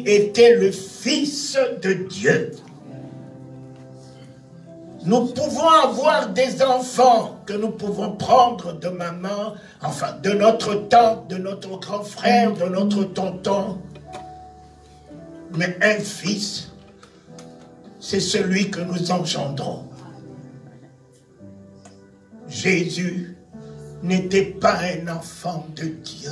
était le Fils de Dieu. Nous pouvons avoir des enfants que nous pouvons prendre de maman, enfin de notre tante, de notre grand frère, de notre tonton. Mais un fils, c'est celui que nous engendrons. Jésus n'était pas un enfant de Dieu.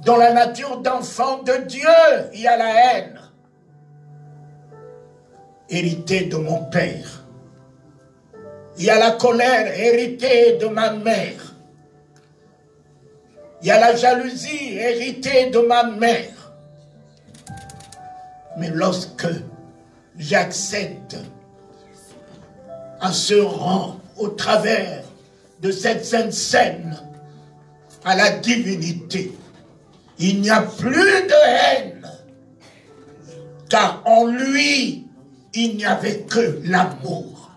Dans la nature d'enfant de Dieu, il y a la haine. Héritée de mon père. Il y a la colère héritée de ma mère. Il y a la jalousie héritée de ma mère. Mais lorsque j'accède à ce rang au travers de cette sainte scène à la divinité, il n'y a plus de haine, car en lui, il n'y avait que l'amour.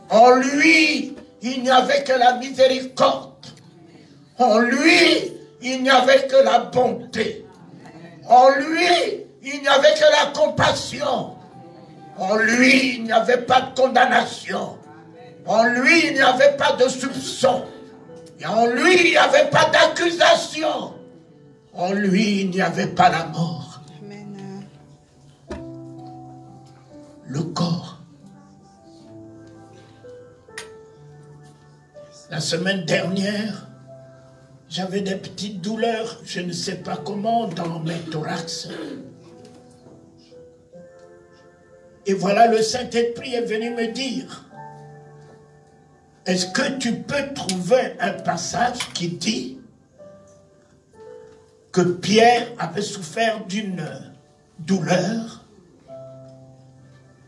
En lui, il n'y avait que la miséricorde. En lui, il n'y avait que la bonté. En lui, il n'y avait que la compassion. En lui, il n'y avait pas de condamnation. En lui, il n'y avait pas de soupçon. Et en lui, il n'y avait pas d'accusation. En lui, il n'y avait pas la mort. Amen. Le corps. La semaine dernière, j'avais des petites douleurs, je ne sais pas comment, dans mes thorax. Et voilà, le Saint-Esprit est venu me dire, est-ce que tu peux trouver un passage qui dit que Pierre avait souffert d'une douleur,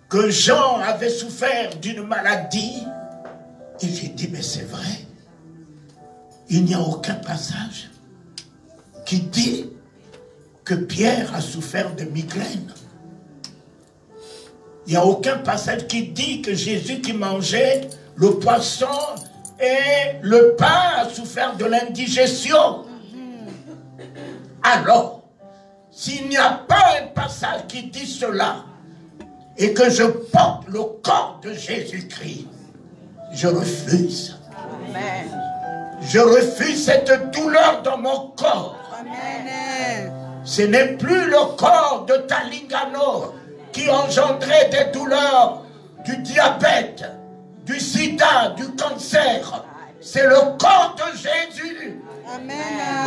que Jean avait souffert d'une maladie? Et j'ai dit, mais c'est vrai, il n'y a aucun passage qui dit que Pierre a souffert de migraine. Il n'y a aucun passage qui dit que Jésus qui mangeait le poisson et le pain a souffert de l'indigestion. Alors, s'il n'y a pas un passage qui dit cela, et que je porte le corps de Jésus-Christ, je refuse. Amen. Je refuse cette douleur dans mon corps. Amen. Ce n'est plus le corps de Talingano qui engendrait des douleurs du diabète, du sida, du cancer. C'est le corps de Jésus. Amen.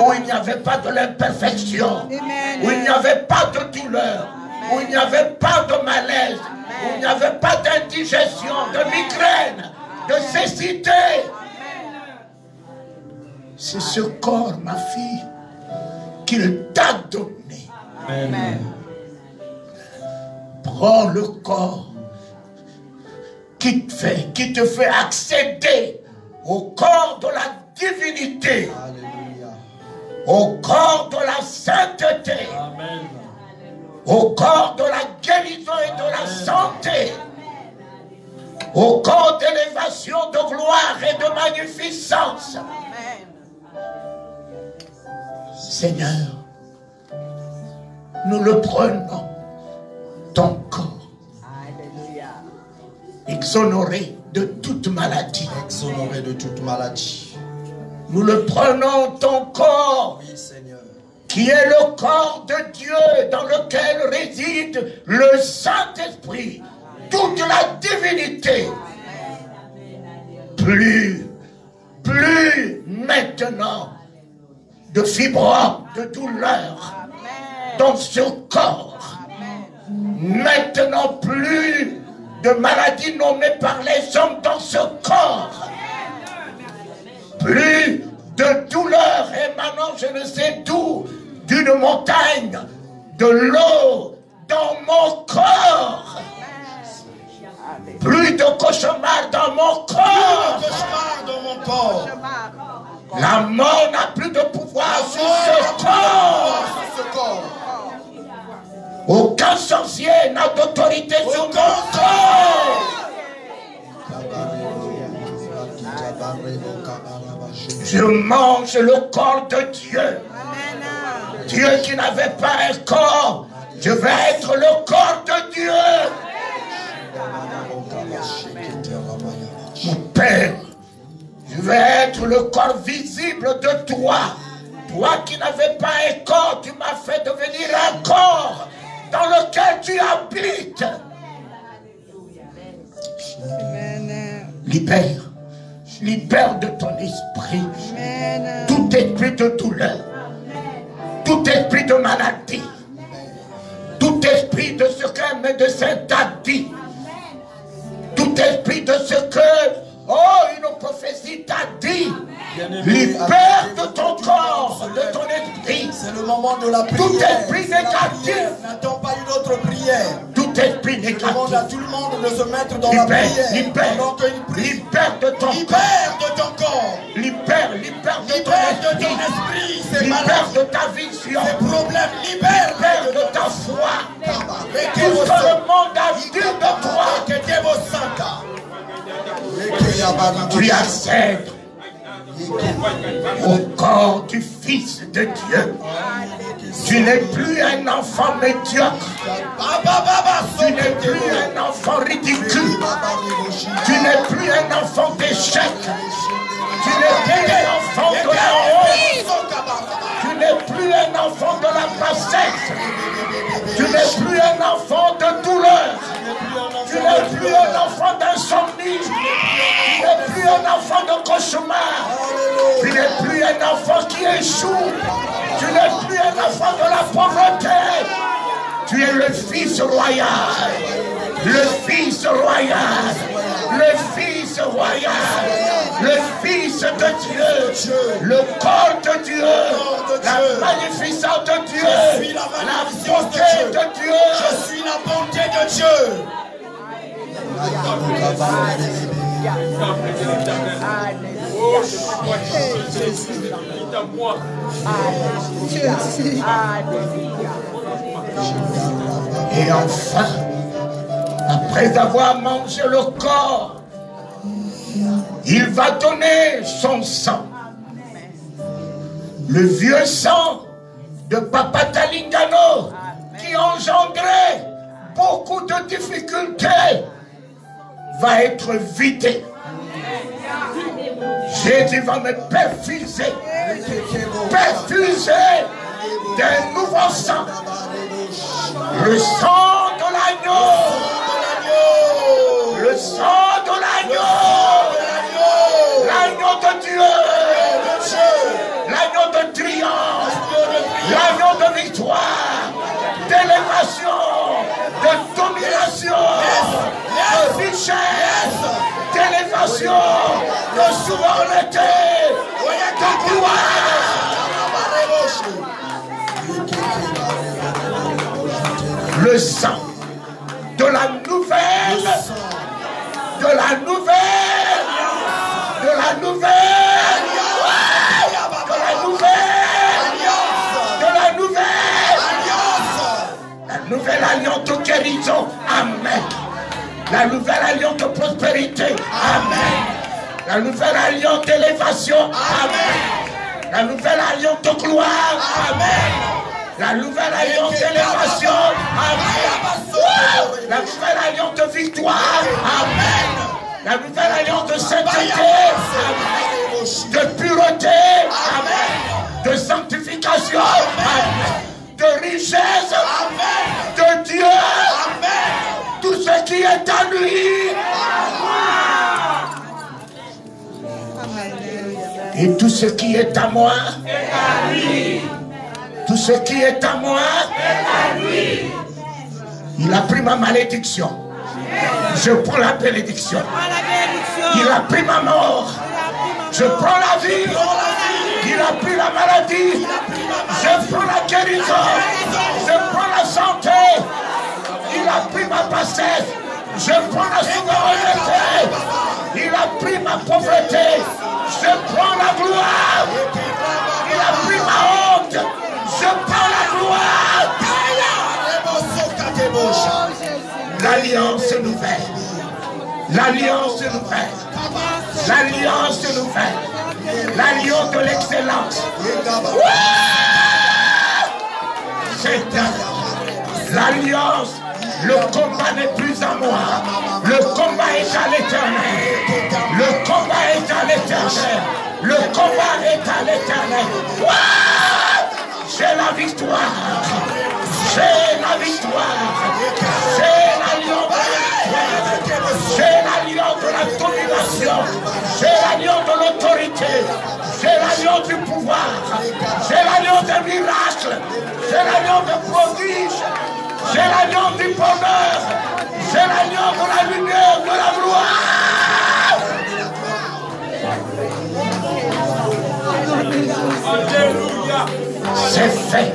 Où il n'y avait pas de l'imperfection, où il n'y avait pas de douleur, où il n'y avait pas de malaise, où il n'y avait pas d'indigestion, de migraine, de cécité. C'est ce corps, ma fille, qu'il t'a donné. Amen. Prends le corps qui te fait accéder au corps de la divinité. Alléluia. Au corps de la sainteté. Amen. Au corps de la guérison et de la santé. Au corps d'élévation, de gloire et de magnificence. Amen. Seigneur, nous le prenons, ton corps. Alléluia. Exonéré de toute maladie. Exonéré de toute maladie. Nous le prenons, ton corps. Oui, Seigneur. Qui est le corps de Dieu dans lequel réside le Saint-Esprit, toute la divinité. Plus maintenant de fibromes, de douleurs dans ce corps. Maintenant plus de maladies nommées par les hommes dans ce corps. Plus de douleurs émanant je ne sais d'où, d'une montagne, de l'eau dans mon corps. Plus de cauchemars dans mon corps. La mort n'a plus de pouvoir sur ce corps. Aucun sorcier n'a d'autorité sur mon corps. Je mange le corps de Dieu. Dieu qui n'avait pas un corps, je vais être le corps de Dieu. Mon Père, je vais être le corps visible de toi. Toi qui n'avais pas un corps, tu m'as fait devenir un corps dans lequel tu habites. Libère. Libère de ton esprit tout esprit de douleur, tout esprit de maladie, tout esprit de ce qu'un médecin t'a dit, tout esprit de ce que une prophétie t'a dit. Libère de ton corps, de ton esprit. C'est le moment de la prière. Tout esprit négatif. N'attends pas une autre prière. Tout esprit négatif. Je demande à tout le monde de se mettre dans la prière. Libère de ton corps. Libère de ton corps. Libère de ton esprit. Libère de ta vision. Ces problèmes. Libère de ta foi. Tout ce que le monde a dit de toi. Tu accèdes au corps du Fils de Dieu. Tu n'es plus un enfant médiocre. Tu n'es plus un enfant ridicule. Tu n'es plus un enfant d'échec. Tu n'es plus un enfant de la honte. Tu n'es plus un enfant de la bassesse. Tu n'es plus un enfant de douleur. Tu n'es plus un enfant d'insomnie. Tu n'es plus un enfant de cauchemar. Tu n'es plus un enfant qui échoue. Tu n'es plus un enfant de la pauvreté. Tu es le Fils royal. Le Fils royal. Le Fils royal. Le Fils de Dieu. Le corps de Dieu. La magnificence de Dieu. La bonté de Dieu. Je suis la bonté de Dieu. Et enfin, après avoir mangé le corps, il va donner son sang. Le vieux sang de Papa Talingano qui engendrait beaucoup de difficultés va être vidé. Jésus va me perfuser d'un nouveau sang. Le sang de l'agneau. Le sang de l'agneau. L'agneau de Dieu. L'agneau de triomphe. L'agneau de victoire. D'élévation. De domination. De richesse. D'élévation. De souveraineté. De gloire. Le sang de la nouvelle, de la nouvelle, de la nouvelle, de la nouvelle, de la nouvelle, la nouvelle alliance de guérison, amen. La nouvelle alliance de prospérité, amen. La nouvelle alliance d'élévation, amen. La nouvelle alliance de gloire, amen. La nouvelle alliance d'élévation, amen. La nouvelle alliance de victoire, amen. La nouvelle alliance de sainteté, amen. De pureté, amen. De sanctification, amen. De richesse, amen. De Dieu, amen. Tout ce qui est à lui, et tout ce qui est à moi, est à lui. Tout ce qui est à moi, est à lui. Il a pris ma malédiction. Je prends la bénédiction. Il a pris ma mort. Je prends la vie. Il a pris la maladie. Je prends la guérison. Je prends la santé. Il a pris ma bassesse. Je prends la souveraineté. Il a pris ma pauvreté. Je prends la gloire. Il a pris ma honte. Je prends la gloire. L'alliance nouvelle. L'alliance nouvelle. L'alliance nouvelle. L'alliance de l'excellence. j'accède. L'alliance, le combat n'est plus à moi. Le combat est à l'Éternel. Le combat est à l'Éternel. Le combat est à l'Éternel. J'ai la victoire. J'ai la victoire. J'ai l'alliance de la victoire. J'ai l'alliance de la domination. J'ai l'alliance de l'autorité. J'ai l'alliance du pouvoir. J'ai l'alliance des miracles. J'ai l'alliance des prodiges. J'ai l'alliance du bonheur. J'ai l'alliance de la lumière, de la gloire. Alléluia. C'est fait.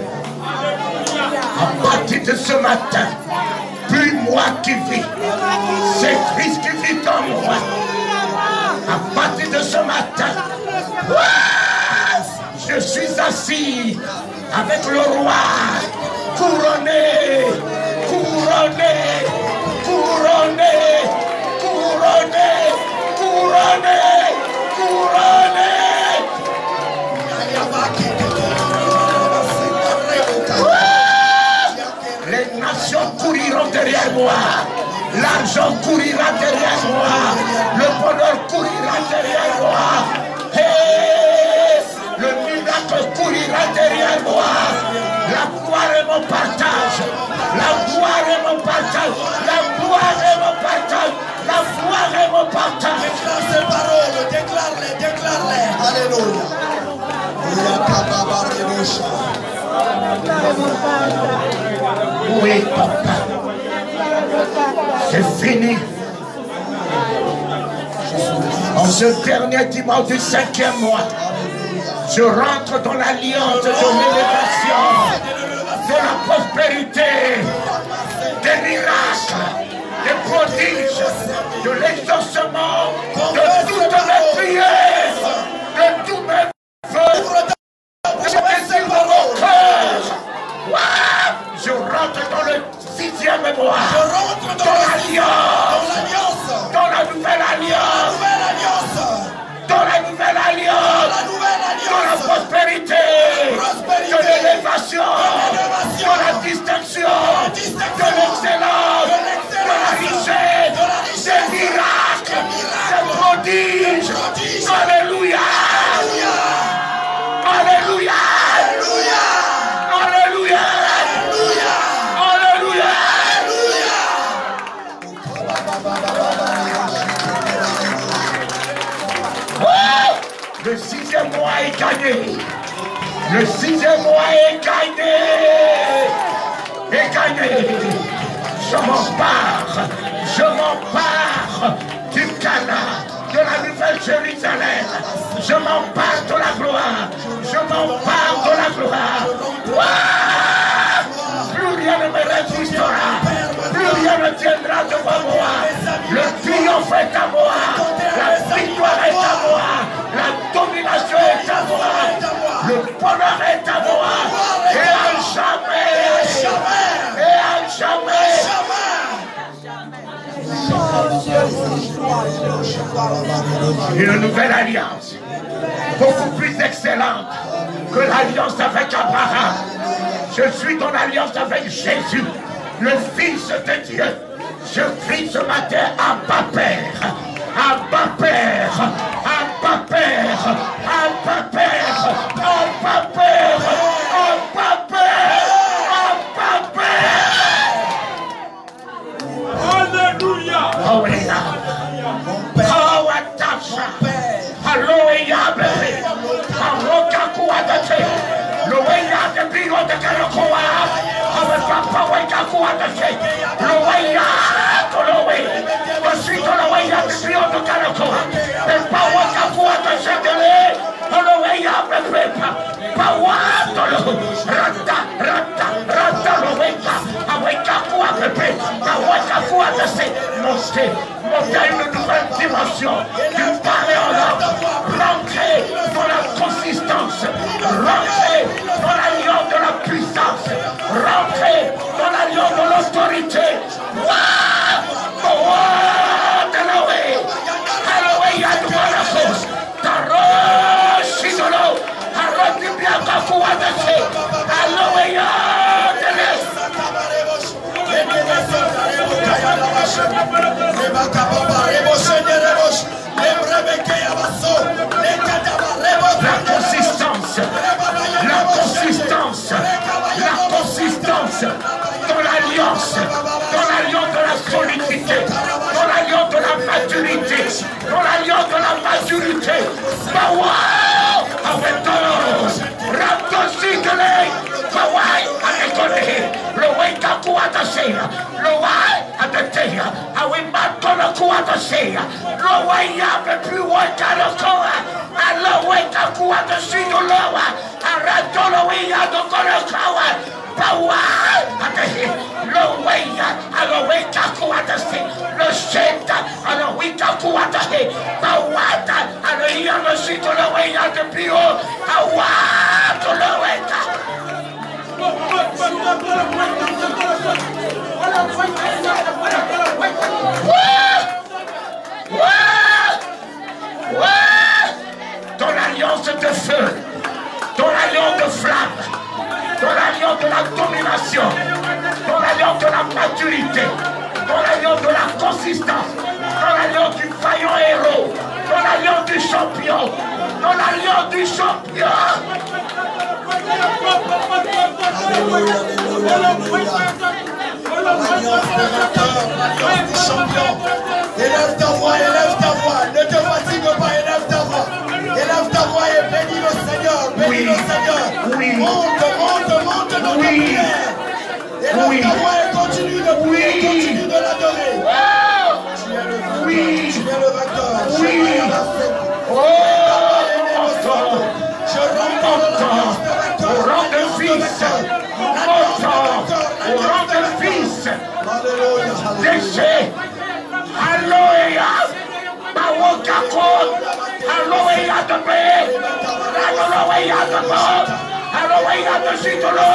À partir de ce matin, plus moi qui vis, c'est Christ qui vit en moi. À partir de ce matin, je suis assis avec le roi, couronné, couronné, couronné, couronné, couronné, couronné. Les nations couriront derrière moi. L'argent courira derrière moi. Le bonheur courira derrière moi. Hey, le miracle courira derrière moi. La gloire est mon partage. La gloire est mon partage. La gloire est mon partage. La gloire est mon partage. Déclare ces paroles, déclare-les, déclare-les. Alléluia. Oui, papa. C'est fini. En ce dernier dimanche du 5e mois, je rentre dans l'alliance de l'élévation, de la prospérité, des miracles, des prodiges, de l'exaucement, de toutes mes prières, de tous mes vœux, de désirs de mon cœur. Je rentre dans le 6e mois. Je rentre dans l'alliance. Dans la nouvelle alliance. Dans la nouvelle alliance. Dans la prospérité. De l'élévation. De la distinction. De l'excellence. De la richesse. Des miracles. Des prodiges. Alléluia. Alléluia. Alléluia. Le 6e mois est gagné. Le 6e mois est gagné. Est gagné. Je m'empare. Je m'empare du Cana, de la Nouvelle Jérusalem. Je m'empare de la gloire. Je m'empare de la gloire. Plus rien ne me résistera. Plus rien ne tiendra devant moi. Le triomphe est à moi. La victoire est à moi. La domination est à moi. Le bonheur est à moi. Et à jamais. Et à jamais. Une nouvelle alliance. Beaucoup plus excellente que l'alliance avec Abraham. Je suis dans l'alliance avec Jésus, le Fils de Dieu. Je crie ce matin, Abba Père, Abba Père, Abba Père, Abba Père, Abba Père, Abba Père, Abba Père. Alléluia. Alléluia. Kawatasha. Alléluia. Arokaku adate. Loya de biro de karakoa. Papa wekaku adate. Loya tolowe. Osito loya de biro de karakoa. Papa wekaku adate dele. Loya pepepa. Pawa tolo. Rata rata rata loweka. Awekaku apepe. Awekaku adate. Monter à une nouvelle dimension. Du parler en l'homme. Rentrer dans la consistance. Rentrer dans l'alliance de la puissance. Rentrer dans l'alliance de l'autorité. Alléluia. dans l'alliance de la solidité, dans l'alliance de la maturité, dans l'alliance de la maturité. Bawai awetoro, raptosikele, bawai atekone, lowai kakuataseya, lowai ateteya, awimatono kuataseya, lowai yape piwa karakoa, alowai kakuatasiyo lowa, aratolo wiya dokonokawa. Power, Loweya, Aloweka Kuatase, Losheta, Aloweka Kuatahe, Pawata, Aloya Losito Loweya de Pio, Awato Loweka. Dans l'alliance de feu, dans l'alliance de flamme, dans l'alliance de la domination, dans l'alliance de la maturité, dans l'alliance de la consistance, dans l'alliance du vaillant héros, dans l'alliance du champion, dans l'alliance du champion. Alléluia, alléluia, alléluia. L'alliance des vainqueurs, l'alliance du champion. Élève ta voix, ne te fatigue pas, élève ta voix. Élève ta voix et bénis le Seigneur, bénis le Seigneur. Oui. Monte dans ta prière. Élève ta voix et continue de prier, continue de l'adorer. Tu es le vainqueur, tu es le vainqueur. Oui. Je rentre au rang de fils, au rang de fils, déchet, alléluia, Bawokako, alléluia de paix, alléluia de mort, alléluia de Sitolo,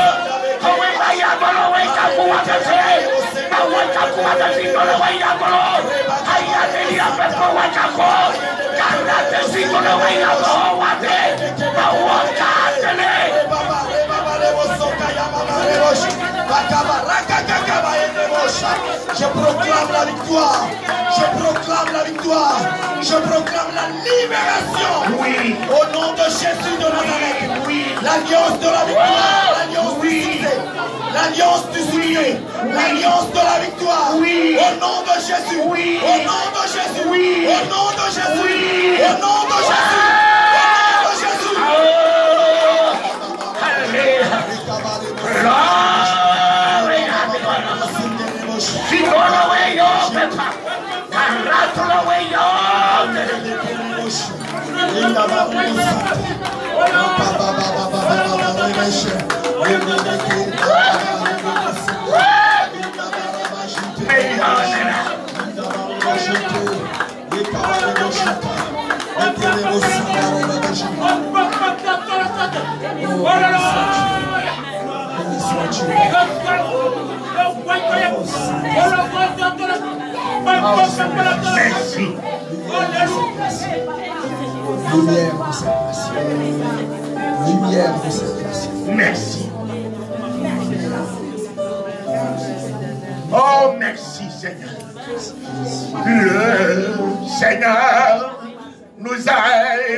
alléluia de l'Oéka Kouatase, Bawokako de Sitolo, alléluia de l'O, Ayadelia Pepawakako, Karate Sitolo, alléluia de l'Oate, Bawokatele. Je proclame la victoire, je proclame la victoire, je proclame la libération. Oui. Au nom de Jésus de Nazareth. Oui. L'alliance de la victoire, l'alliance du succès, l'alliance du succès, l'alliance de la victoire. Oui. Au nom de Jésus, oui. Au nom de Jésus, oui. Au nom de Jésus, oui. Au nom de Jésus, Au nom de Jésus. Merci. Lumière pour cette nation. Lumière pour cette nation. Merci. Oh, merci Seigneur. Le Seigneur nous a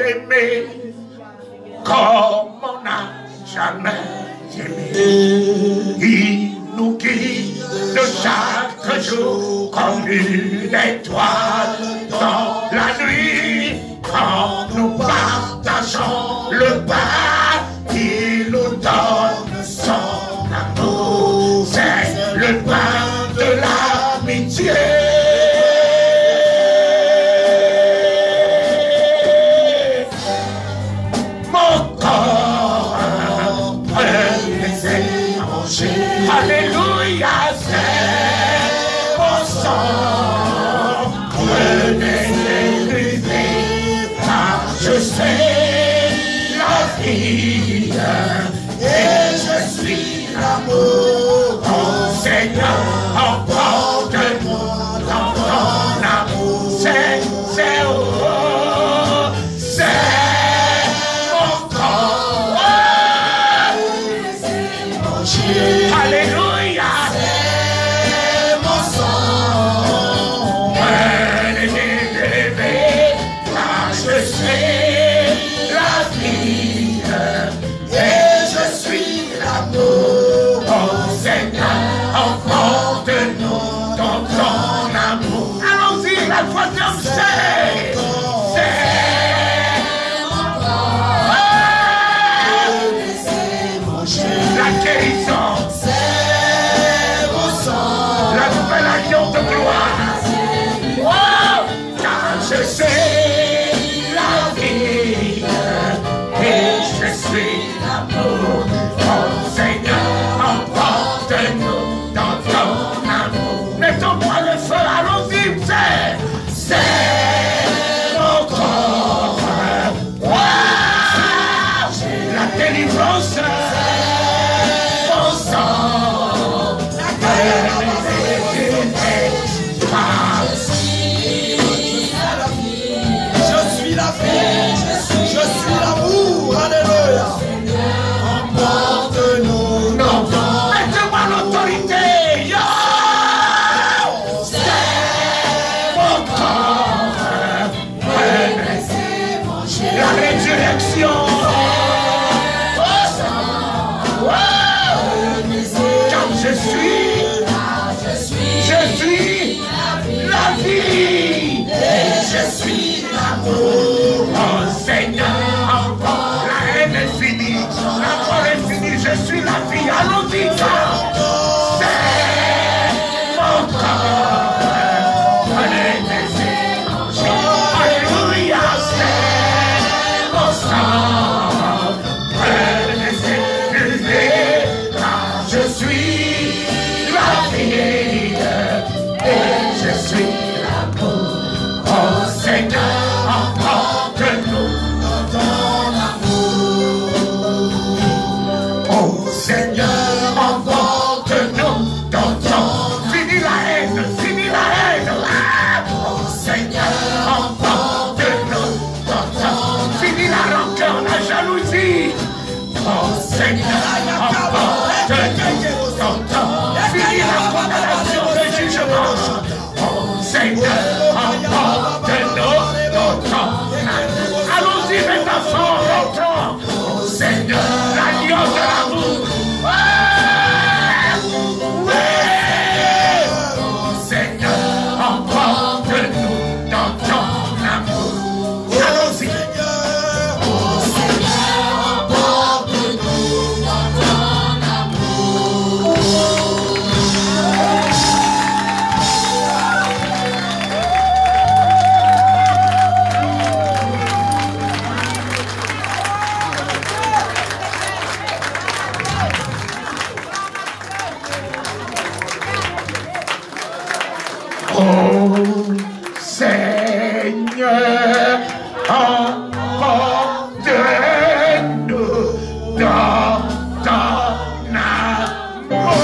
aimés comme on n'a jamais aimé. Il nous guide de chaque jour comme une étoile dans la nuit. Quand nous partageons le pain, il nous donne son amour. C'est le pain de l'amitié. Mon corps peut laisser manger. Alléluia, c'est mon sang. Prenez les car je sais la vie et je suis l'amour. Oh Seigneur, emporte-moi dans ton amour. C'est mon corps. Alléluia. C'est mon sang. Prenez bébé, car je sais la vie et je suis l'amour. Oh Seigneur. ma guérison. C'est mon sang. La nouvelle alliance de gloire. Oh, car je suis la vie et je suis l'amour. Oh Seigneur, emporte-nous dans ton amour. Mettons-moi le feu, allons-y, c'est mon corps. Wow, la délivrance, mon sang. Je suis la vie, je suis l'amour, alléluia. Emporte-nous dans ton amour. Mettez-moi l'autorité. Yo! C'est mon corps. La résurrection. Car je suis la vie et je suis l'amour. Oh Seigneur, encore la haine est finie, la mort est finie, je suis la vie. Allons-y, c'est mon corps. Alléluia, c'est mon sang. Car je suis la vie et je suis l'amour. Oh Seigneur, emporte-nous dans ton amour. Oh Seigneur, emporte-nous dans ton. Fini la haine, fini la haine. Oh Seigneur, emporte-nous dans ton. Fini la rancœur, la jalousie. Oh Seigneur, emporte-nous dans ton. Fini la condamnation, le jugement. Oh Seigneur, emporte-nous dans ton. Allons-y, mes enfants, rentrons. Oh Seigneur, l'alliance de l'amour. Ouais. Oh Seigneur, emporte-nous dans ton amour. Allons-y. Oh Seigneur, emporte-nous dans ton amour. Oh Seigneur, emporte-nous dans ton amour.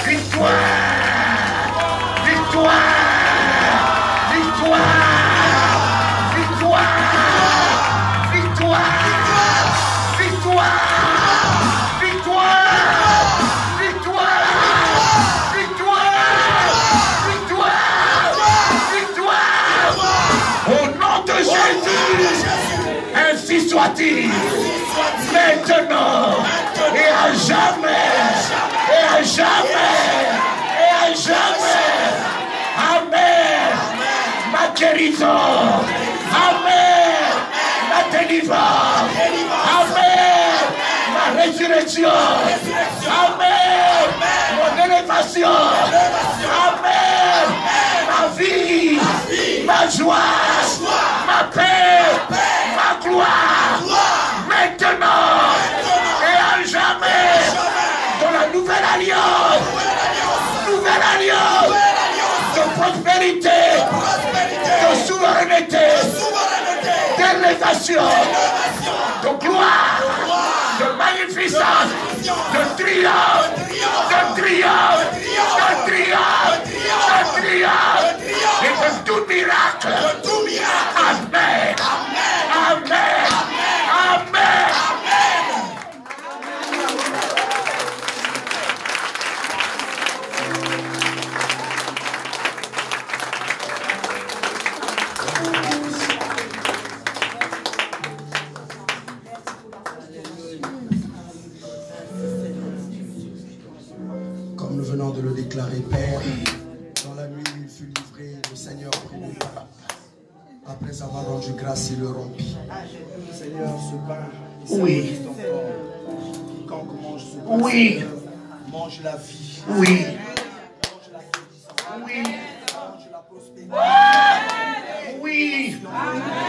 Victoire, victoire, victoire, victoire, victoire. Ainsi soit-il, maintenant, et à jamais, et à jamais, et à jamais. Amen. Ma guérison, amen. Ma délivrance, amen. Ma résurrection, amen. Mon élévation, amen. Ma vie, ma joie, ma paix, ma gloire, maintenant et à jamais, dans la nouvelle alliance, de prospérité, de souveraineté, d'élévation, de gloire, de magnificence, de triomphe, de triomphe, de triomphe, de triomphe, et de tout miracle. Amen. Amen. Amen. Comme nous venons de le déclarer, Père, dans la nuit où il fut livré, le Seigneur Après avoir rendu grâce, il le rompit. Seigneur, ce pain, Oui. ton corps. Quiconque mange ce pain, Oui. Seigneur, mange la vie. Oui. Mange la félicité. Oui. Mange la prospérité. Oui.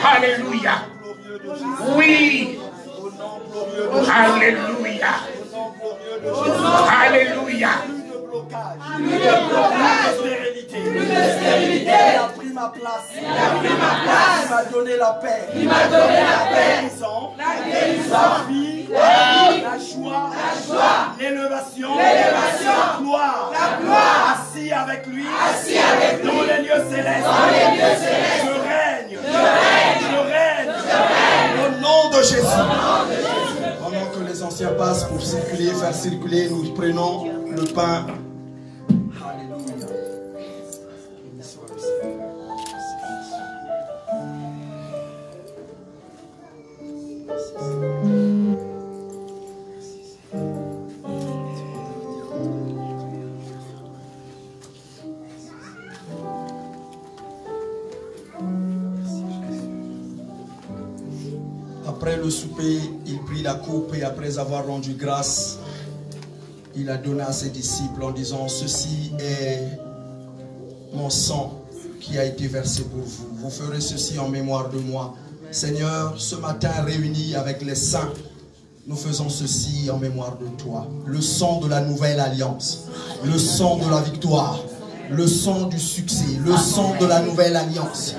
Alléluia. Glorieux de Jésus. Oui. Au nom glorieux de Jésus. Alléluia. Au nom glorieux de Jésus. Alléluia. Plus de blocage. Plus de stérilité. Plus de stérilité. Il a pris ma place. Il m'a donné la paix. La guérison. La vie. La joie. L'élévation. La gloire. Assis avec lui. Dans les lieux célestes. Je règne. Au nom de Jésus. Pendant que les anciens passent pour circuler, faire circuler, nous prenons le pain. Alléluia. Béni soit le Seigneur. Merci, Après le souper, il prit la coupe et après avoir rendu grâce, il a donné à ses disciples en disant: ceci est mon sang qui a été versé pour vous. Vous ferez ceci en mémoire de moi. Seigneur, ce matin réunis avec les saints, nous faisons ceci en mémoire de toi. Le sang de la nouvelle alliance, le sang de la victoire, le sang du succès, le sang de la nouvelle alliance.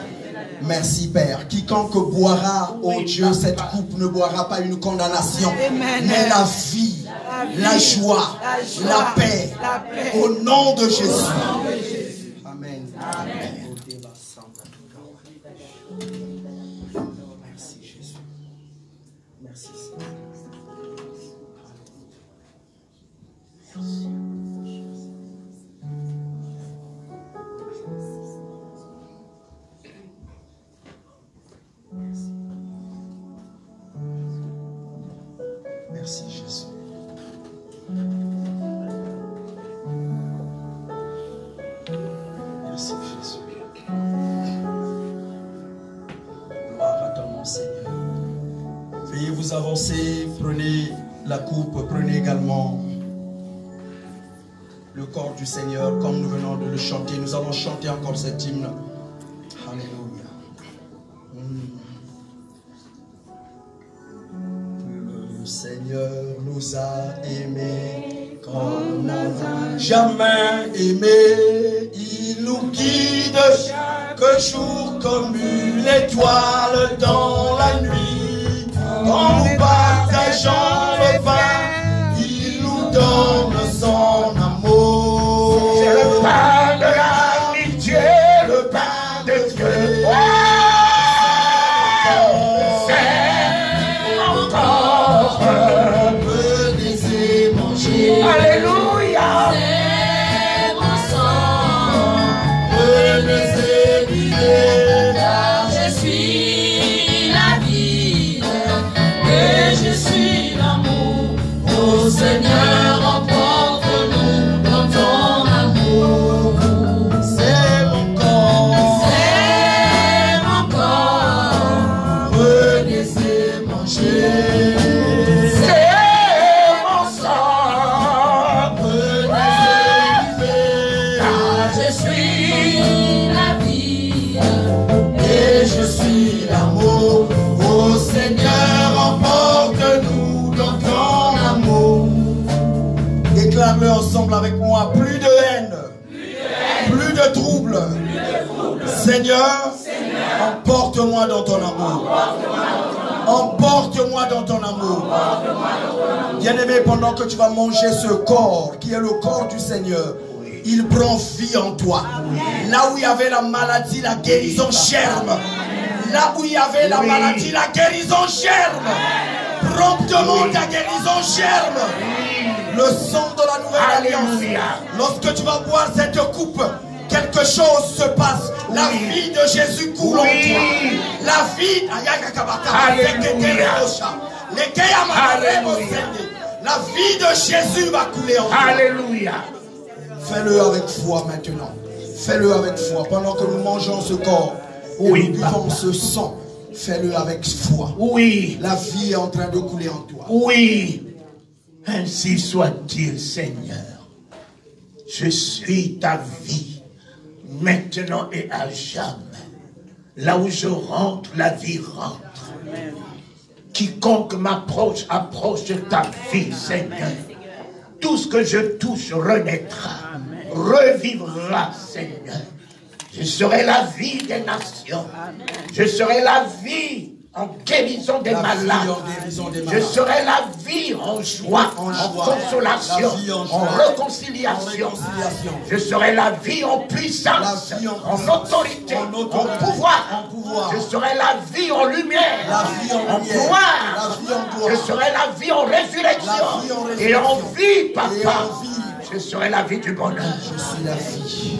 Merci Père. Quiconque boira, oh Dieu, cette coupe ne boira pas une condamnation, mais la vie, la joie, la paix, au nom de Jésus. Amen. Merci Jésus. Merci Seigneur. Merci Jésus. Merci Jésus. Gloire à ton nom Seigneur. Veuillez vous avancer, prenez la coupe, prenez également le corps du Seigneur comme nous venons de le chanter. Nous allons chanter encore cet hymne. Alléluia. Le Seigneur nous a aimés comme on n'a jamais aimé. Il nous guide chaque jour comme une étoile dans la nuit. Quand nous partageons le pain, il nous donne son amour. C'est le pain de l'amitié, le pain de Dieu. Alléluia. C'est mon sang, prenez-les, buvez, car je suis la vie et je suis l'amour. Oh Seigneur, emporte-nous dans ton amour. C'est mon corps, Prenez-les, mangez. Déclare-le ensemble avec moi. Plus de haine, plus de trouble. Seigneur, emporte-moi dans ton amour. Emporte-moi dans ton amour. Bien-aimé, pendant que tu vas manger ce corps, qui est le corps du Seigneur, il prend vie en toi. Là où il y avait la maladie, la guérison germe. Là où il y avait la maladie, la guérison germe. Promptement, ta guérison germe. Le sang de la nouvelle alliance. Lorsque tu vas boire cette coupe, quelque chose se passe. La vie de Jésus coule en toi. La vie. La vie de Jésus va couler en toi. Alléluia. Fais-le avec foi maintenant. Fais-le avec foi. Pendant que nous mangeons ce corps et Oui, nous buvons papa. ce sang, fais-le avec foi. Oui, La vie est en train de couler en toi. oui. Ainsi soit-il, Seigneur. Je suis ta vie, maintenant et à jamais. Là où je rentre, la vie rentre. Quiconque m'approche, approche de ta vie, Seigneur. Tout ce que je touche renaîtra, revivra, Seigneur. Je serai la vie des nations. Je serai la vie en guérison des malades. Je serai la vie en joie, en consolation, en réconciliation. Je serai la vie en puissance, en autorité, en pouvoir. Je serai la vie en lumière, en gloire. Je serai la vie en résurrection et en vie, papa. Je serai la vie du bonheur. Je suis la vie.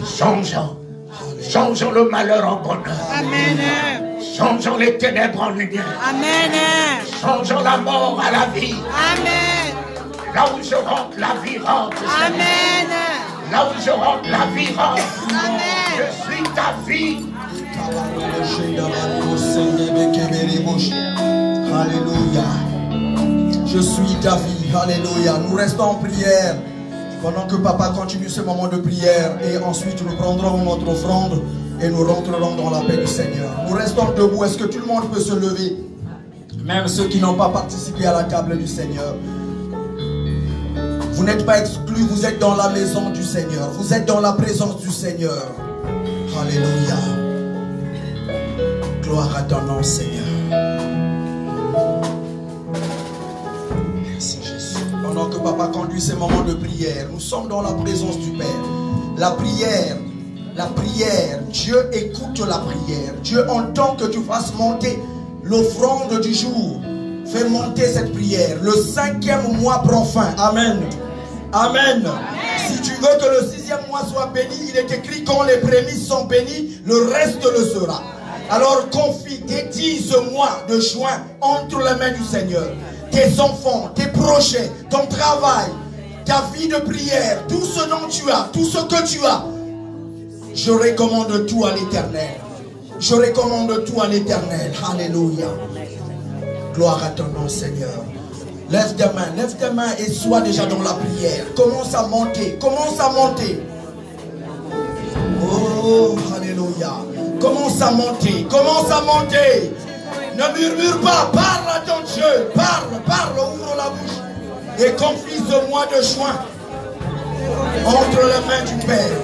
Changeons le malheur en bonheur. Amen. Changeons les ténèbres en lumière. Amen. Changeons la mort à la vie. Amen. Là où je rentre, la vie rentre. Amen. Là où je rentre, la vie rentre. Amen. Je suis ta vie. Alléluia. Je suis ta vie. Alléluia. Nous restons en prière pendant que papa continue ce moment de prière et ensuite nous prendrons notre offrande et nous rentrerons dans la paix du Seigneur. Nous restons debout. Est-ce que tout le monde peut se lever? Même ceux qui n'ont pas participé à la table du Seigneur. Vous n'êtes pas exclus, vous êtes dans la maison du Seigneur. Vous êtes dans la présence du Seigneur. Alléluia. Gloire à ton nom, Seigneur. Merci Jésus. Pendant que papa conduit ces moments de prière, nous sommes dans la présence du Père. La prière, Dieu écoute la prière. Dieu entend que tu fasses monter l'offrande du jour. Fais monter cette prière. Le 5e mois prend fin. Amen. Amen. Si tu veux que le 6e mois soit béni, il est écrit quand les prémices sont bénies, le reste le sera. Alors confie, dédie ce mois de juin entre les mains du Seigneur. Tes enfants, tes projets, ton travail, ta vie de prière, tout ce dont tu as, tout ce que tu as. Je recommande tout à l'Éternel. Je recommande tout à l'Éternel. Alléluia. Gloire à ton nom, Seigneur. Lève tes mains et sois déjà dans la prière. Commence à monter, commence à monter. Oh, alléluia. Commence à monter, commence à monter. Ne murmure pas, parle à ton Dieu. Parle, ouvre la bouche. Et confie ce mois de juin entre les mains du Père.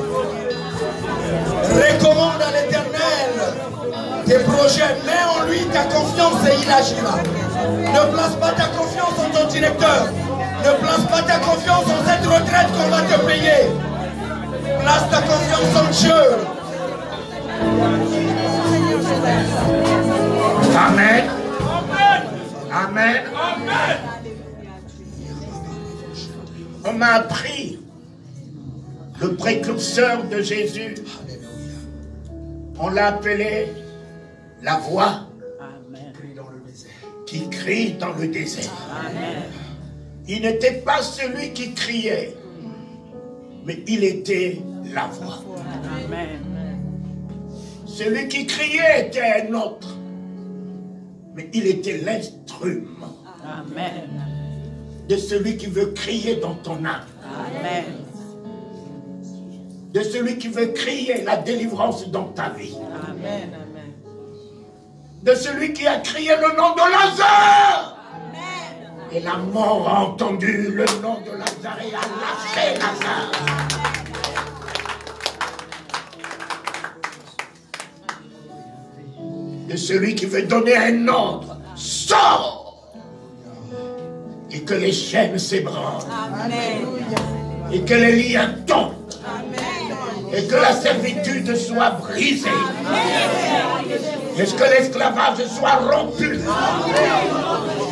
Recommande à l'Éternel tes projets, mets en lui ta confiance et il agira. Ne place pas ta confiance en ton directeur. Ne place pas ta confiance en cette retraite qu'on va te payer. Place ta confiance en Dieu. Amen. Amen. On m'a appris le précurseur de Jésus. On l'a appelé la voix qui crie dans le désert. Il n'était pas celui qui criait, mais il était la voix. Celui qui criait était un autre, mais il était l'instrument de celui qui veut crier dans ton âme. De celui qui veut crier la délivrance dans ta vie. De celui qui a crié le nom de Lazare. Et la mort a entendu le nom de Lazare et a lâché Lazare. De celui qui veut donner un ordre. Sors! Et que les chaînes s'ébranlent. Et que les liens tombent. Et que la servitude soit brisée. Et que l'esclavage soit rompu.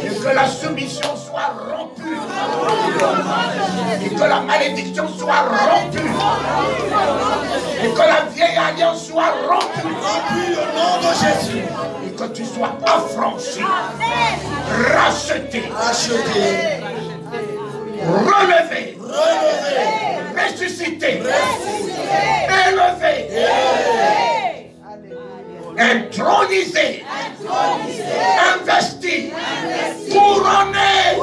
Et que la soumission soit rompue. Et que la malédiction soit rompue. Et que la vieille alliance soit rompue. Rompue au nom de Jésus. Et que tu sois affranchi. Racheté. Acheté. Relevé. Relevé. ressuscité, élevé, intronisé, investi, couronné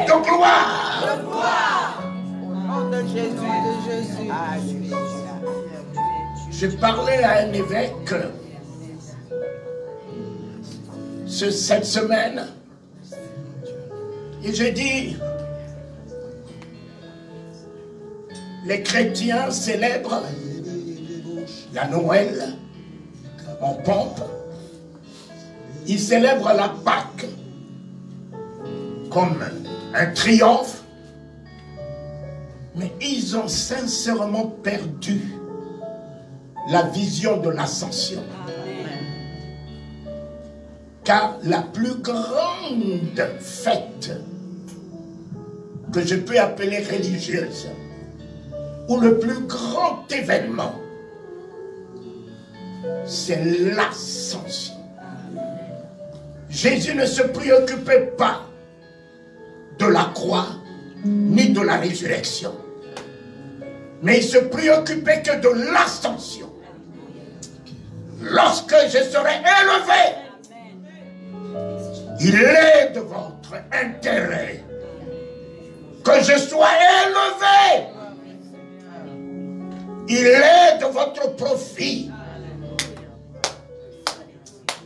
de gloire. Au nom de Jésus, Je parlais à un évêque cette semaine et je dis, les chrétiens célèbrent la Noël en pompe, ils célèbrent la Pâque comme un triomphe, mais ils ont sincèrement perdu la vision de l'ascension. Car la plus grande fête que je peux appeler religieuse, ou le plus grand événement, c'est l'ascension. Jésus ne se préoccupait pas de la croix ni de la résurrection, mais il se préoccupait que de l'ascension. Lorsque je serai élevé, il est de votre intérêt que je sois élevé. Il est de votre profit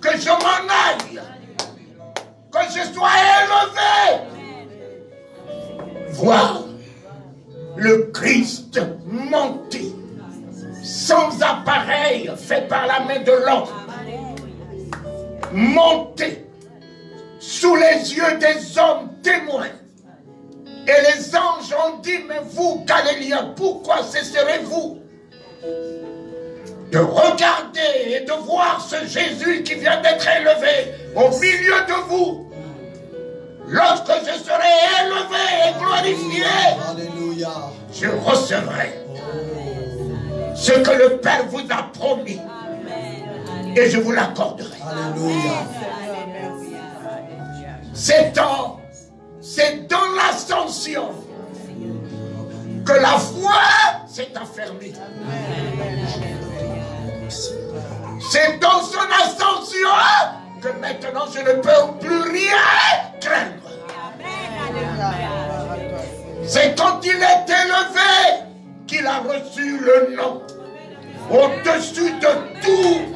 que je m'en aille, que je sois élevé. Voir le Christ monter sans appareil fait par la main de l'homme, monter sous les yeux des hommes témoins. Et les anges ont dit, mais vous, Galiléens, pourquoi cesserez-vous de regarder et de voir ce Jésus qui vient d'être élevé au milieu de vous? Lorsque je serai élevé et glorifié, Alléluia. je recevrai ce que le Père vous a promis et je vous l'accorderai. Alléluia. C'est dans l'ascension que la foi s'est affermie. C'est dans son ascension que maintenant je ne peux plus rien craindre. C'est quand il est élevé qu'il a reçu le nom au-dessus de tout.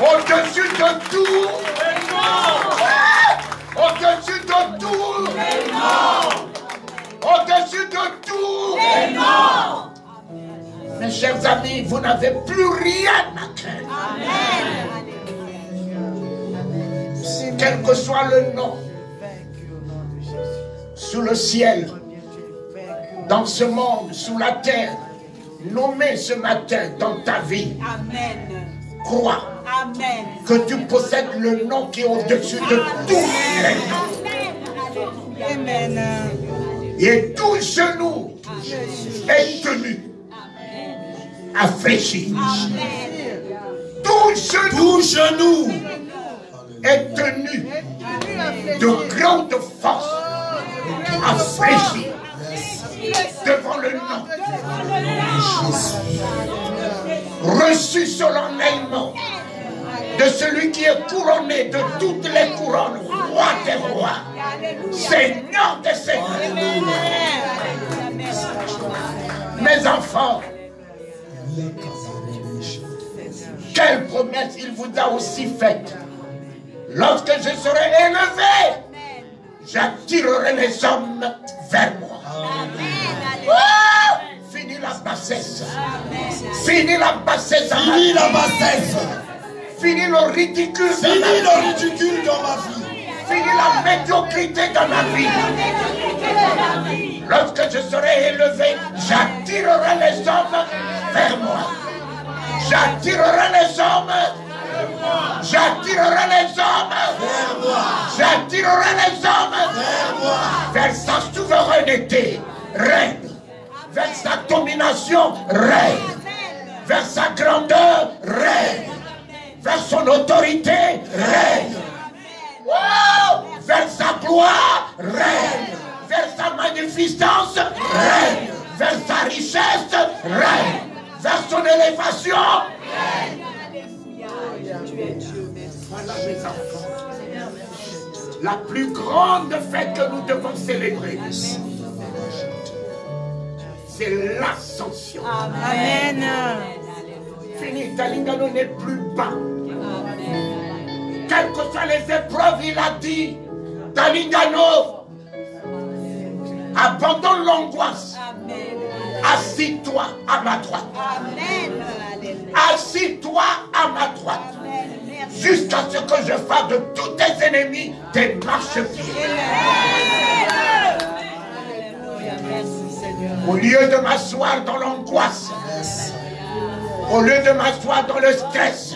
Au-dessus de tout. Au-dessus de tout. Au-dessus de tout. Mes chers amis, vous n'avez plus rien à craindre. Quel que soit le nom, sous le ciel, dans ce monde, sous la terre, nommé ce matin dans ta vie. Crois que tu possèdes le nom qui est au-dessus de tous les noms. Amen. Et tout genou est tenu à fléchir. Tout genou est tenu de grande force à fléchir devant le nom. Reçu solennellement de celui qui est couronné de toutes les couronnes, roi des rois, Seigneur des seigneurs. Mes enfants, quelle promesse il vous a aussi faite. Lorsque je serai élevé, j'attirerai les hommes vers moi. Oh, fini la bassesse. Fini la bassesse. Fini la bassesse. Fini le ridicule. Fini le ridicule dans ma vie. Fini la médiocrité dans ma vie. Lorsque je serai élevé, j'attirerai les hommes vers moi. J'attirerai les hommes. J'attirerai les hommes Vers moi. J'attirerai les hommes Vers moi. vers sa souveraineté, règne, vers sa domination, règne, vers sa grandeur, règne, vers son autorité, règne, wow, vers sa gloire, règne. vers sa magnificence, règne. Vers sa richesse, règne. Vers son élévation, règne. Voilà mes enfants. La plus grande fête que nous devons célébrer, c'est l'ascension. Amen. Fini, Talingano n'est plus bas. Quelles que soient les épreuves, il a dit, Talingano, abandonne l'angoisse. Assis-toi à ma droite. Assis-toi à ma droite. Jusqu'à ce que je fasse de tous tes ennemis des marchepieds. Au lieu de m'asseoir dans l'angoisse, au lieu de m'asseoir dans le stress,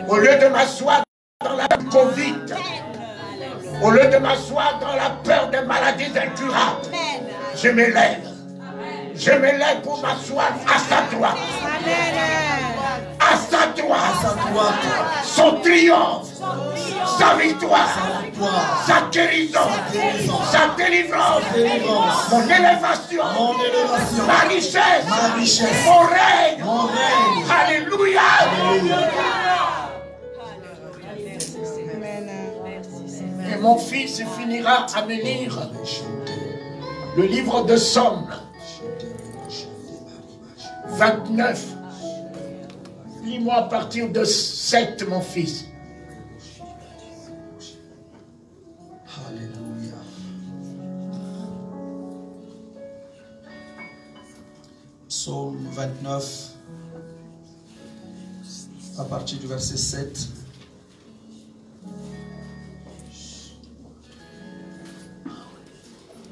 au lieu de m'asseoir dans la Covid, au lieu de m'asseoir dans la peur des maladies incurables, je m'élève. Je me lève pour m'asseoir à sa droite. À sa droite. Son triomphe. Sa victoire. Sa guérison. Sa délivrance. Mon élévation. Ma richesse. Mon règne. Alléluia. Et mon fils finira à me lire le livre de Somme 29. Lis-moi à partir de 7, mon fils. Alléluia. Psaume 29, à partir du verset 7.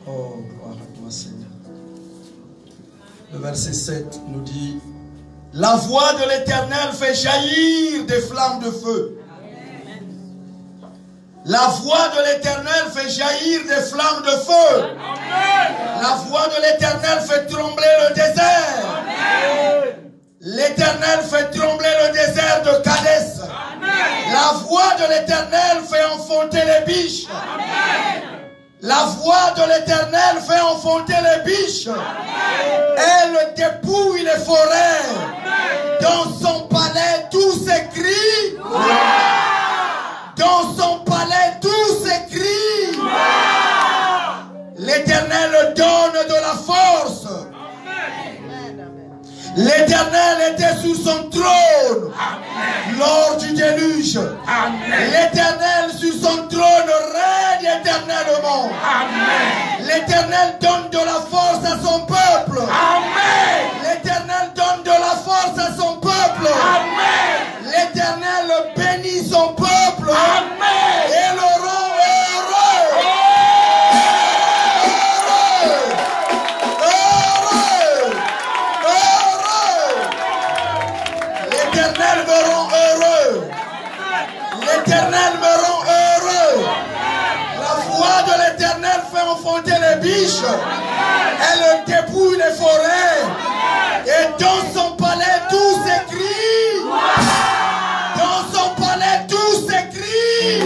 Oh, gloire à toi, Seigneur. Le verset 7 nous dit: la voix de l'Éternel fait jaillir des flammes de feu. La voix de l'Éternel fait jaillir des flammes de feu. La voix de l'Éternel fait trembler le désert. L'Éternel fait trembler le désert de Kadès. La voix de l'Éternel fait enfanter les biches. La voix de l'Éternel fait enfanter les biches. Elle dépouille les forêts. Dans son palais, tout s'écrie. Dans son palais, tout s'écrie. L'Éternel donne de la force. L'Éternel était sur son trône lors du déluge. L'Éternel sur son trône règne éternellement. L'Éternel donne de la force à son peuple. L'Éternel donne de la force à son peuple. L'Éternel bénit son peuple et le rend heureux. L'Éternel me rend heureux. L'Éternel me rend heureux. La voix de l'Éternel fait enfanter les biches. Elle dépouille les forêts. Et dans son palais, tout s'écrie. Dans son palais, tout s'écrie.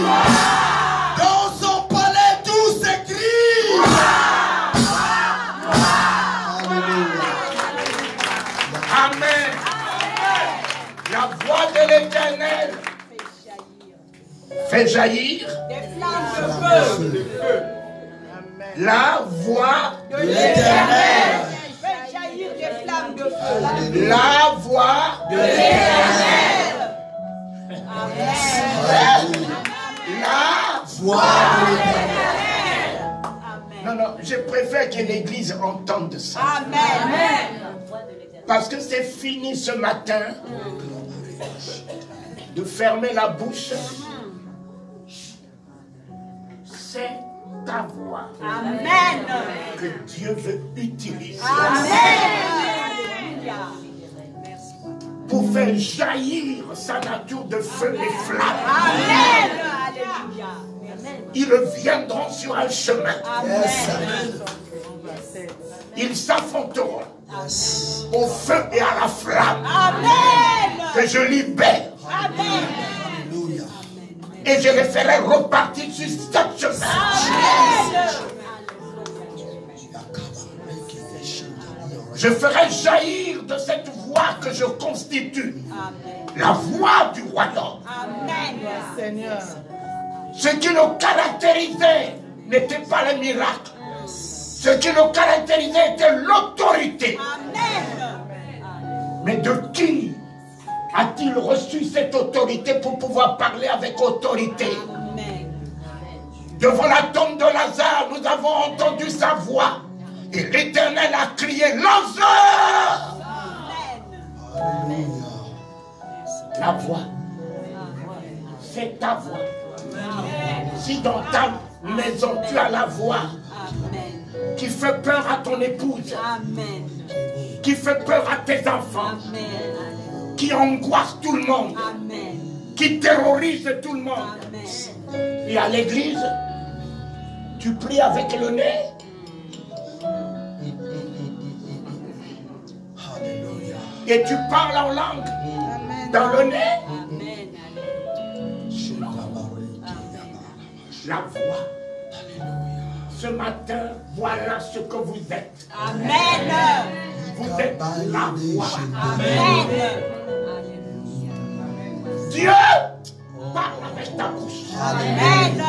Dans son palais, tout s'écrie. Amen. La voix de l'Éternel fait jaillir Des flammes de feu. la voix De l'Éternel. Fait jaillir des flammes de feu. la voix De l'Éternel. la Voix de l'Éternel. non, non, je préfère que l'Église entende ça. Amen. Parce que c'est fini ce matin de fermer la bouche. C'est ta voix Amen. que Dieu veut utiliser Amen. pour faire jaillir sa nature de feu et flamme. Amen. Alléluia. Ils viendront sur un chemin. Ils s'affronteront au feu et à la flamme Amen. que je libère. Amen. Et je les ferai repartir sur cette chemin. Je ferai jaillir de cette voix que je constitue la voix du royaume. Amen. Seigneur. Ce qui nous caractérisait n'était pas le miracle. Ce qui nous caractérisait était l'autorité. Amen. Mais de qui a-t-il reçu cette autorité pour pouvoir parler avec autorité? Amen. Devant la tombe de Lazare, nous avons entendu sa voix. Et l'Éternel a crié, Lazare! La voix. C'est ta voix. Si dans ta maison tu as la voix qui fait peur à ton épouse, Amen. qui fait peur à tes enfants, Amen. qui angoisse tout le monde, Amen. qui terrorise tout le monde. Amen. Et à l'église, tu pries avec le nez. Alléluia. Et tu parles en langue dans le nez. Amen. La voix. Ce matin, voilà ce que vous êtes. Amen. Vous êtes la voix. Amen. Dieu parle avec ta bouche. Amen.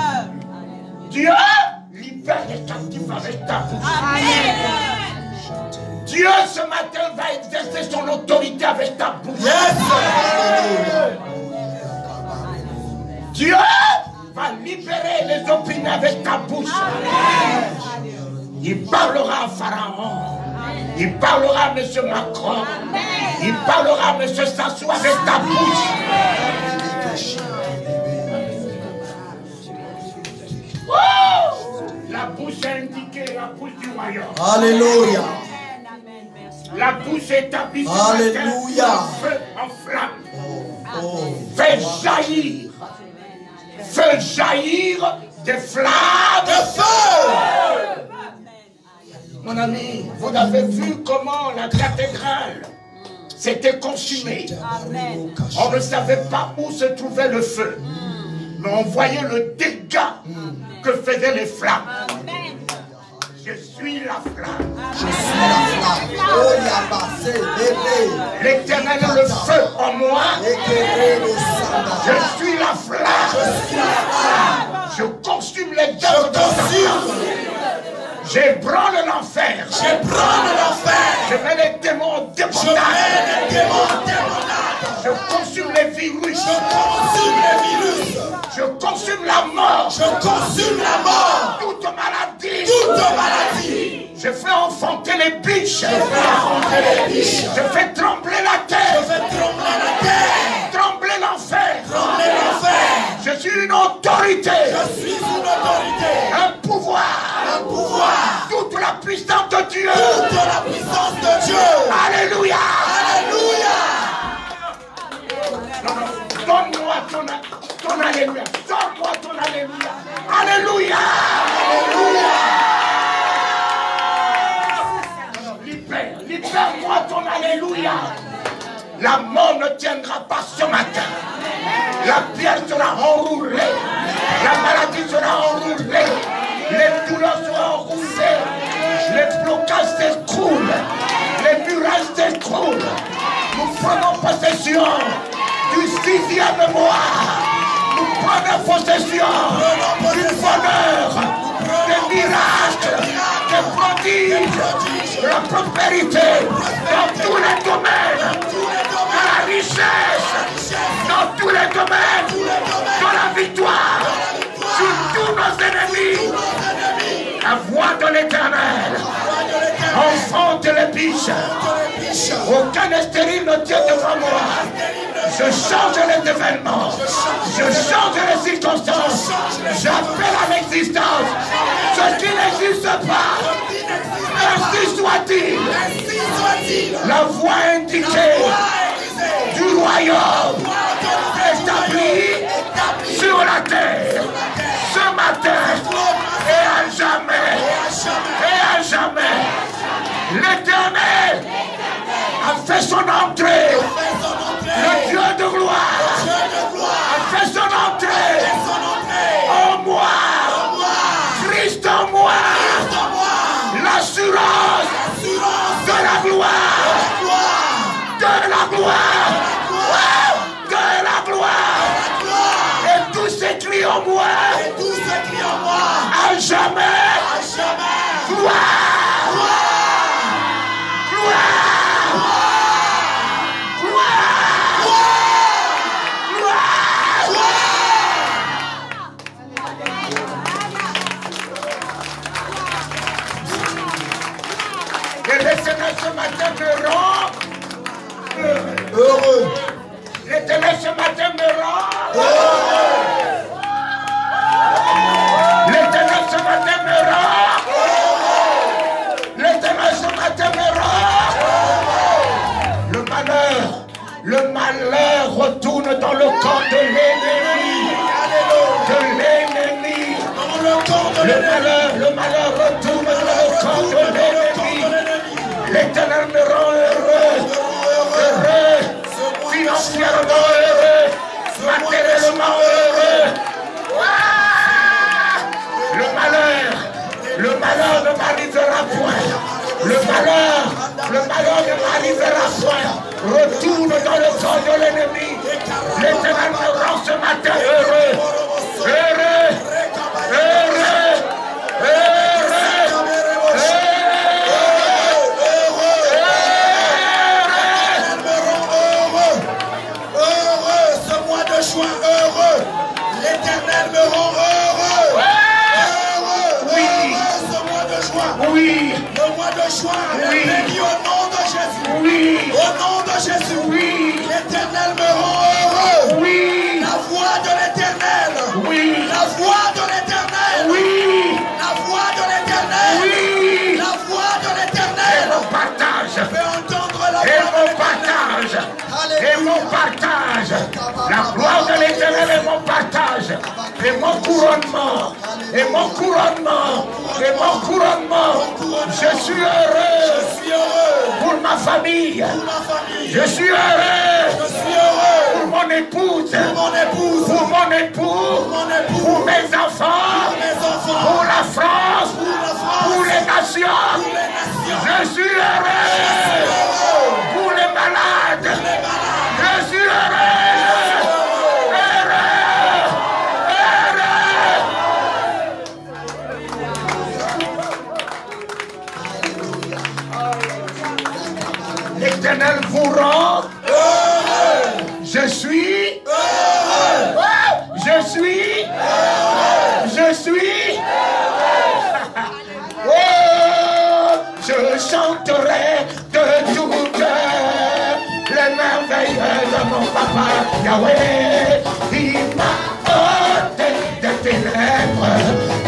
Dieu libère les captifs avec ta bouche. Amen. Dieu ce matin va exercer son autorité avec ta bouche. Dieu va libérer les opprimés avec ta bouche. Il parlera à Pharaon. Il parlera à M. Macron. Il parlera à M. Sassou avec ta bouche. Oh! La bouche est indiquée, la bouche du royaume. Alléluia. La bouche établie Alléluia. en feu, en flamme. Oh. Fais jaillir. Fais jaillir des flammes de feu. Mon ami, vous avez vu comment la cathédrale s'était consumée. On ne savait pas où se trouvait le feu. Mais on voyait le dégât que faisaient les flammes. Je suis la flamme. Je suis la flamme. Oh, Yabassé, bébé. L'Éternel est le feu en moi. Éclairez le sang. Je suis la flamme. Je suis la flamme. Je consume les œuvres de Satan. J'ébranle l'enfer. J'ébranle l'enfer. Je mets les démons en Je débandade. mets les démons en débandade. Je consume les virus. Je consume les virus. Je consume la mort. Je consume la mort. Toute maladie. Toute maladie. Je fais enfanter les biches. Je fais affronter les biches. Je fais trembler la terre. Je fais trembler la terre. Trembler l'enfer. Trembler l'enfer. Je suis une autorité. Je suis une autorité. Un pouvoir. Un pouvoir. Toute la puissance de Dieu. Toute la puissance de Dieu. Alléluia. Alléluia. Donne-moi ton alléluia. Donne-moi ton alléluia. Alléluia. Alléluia. Libère-moi ton alléluia. La mort ne tiendra pas ce matin. La pierre sera enroulée. La maladie sera enroulée. Les douleurs seront enroulées. Les blocages s'écroulent. Les murailles s'écroulent. Nous prenons possession du 6e mois. Nous prenons possession du bonheur, des miracles, des prodiges, de la prospérité dans tous les domaines, de la richesse, dans tous les domaines, de la victoire sur tous nos ennemis. La voix de l'Éternel enfante les biches. Aucun stérile ne tient devant moi. Je change les événements. Je change les circonstances. J'appelle à l'existence ce qui n'existe pas. Ainsi soit-il. La voie indiquée du royaume établi sur la terre ce matin et à jamais. Et à jamais. L'Éternel a fait son entrée. Le Dieu de gloire a fait son entrée en moi. Christ en moi. L'assurance de la gloire. de la gloire, de la gloire, et tous ceux qui en moi, à jamais, gloire, gloire, et le Seigneur ce matin me rend heureux. L'Éternel ce matin me rend heureux. L'Éternel ce matin me rend heureux. L'Éternel ce matin me rend heureux. Le malheur retourne dans le camp de l'ennemi. De l'ennemi. Le malheur retourne dans le camp de l'ennemi. L'Éternel me rend heureux, financièrement heureux, matériellement heureux. Le malheur ne m'arrivera point. Le malheur ne m'arrivera point. Retourne dans le camp de l'ennemi. L'Éternel me rend ce matin heureux, heureux, heureux, heureux. Heureux, l'Éternel me rend heureux. Heureux ce mois de juin. Oui. Le mois de juin, Oui. béni au nom de Jésus. Oui. Au nom de Jésus. Oui. L'Éternel me rend heureux. Oui. La voix de l'Éternel. Oui. La voix de l'Éternel. Oui. La voix de l'Éternel. Oui. La voix de Et l'Éternel. mon partage. Fais entendre la Et voix de mon l'Éternel. partage. Et mon partage. La gloire de l'Éternel est mon partage. Et mon couronnement. Et mon couronnement. Et mon couronnement. Je suis heureux. Je suis heureux. Pour ma famille. Pour ma famille. Je suis heureux. Je suis heureux. Pour mon épouse. Pour mon épouse. Pour mon époux. Mon époux. Pour mes enfants. Pour mes enfants. Pour la France. Pour la France. Pour les nations. Pour les nations. Je suis heureux. Pour les malades. Je suis heureux. L'Éternel vous rend heureux. Je suis heureux. Je suis heureux. Je suis heureux. Oh, je chanterai de tout cœur les merveilles de mon papa Yahweh. Il m'a ôté des ténèbres.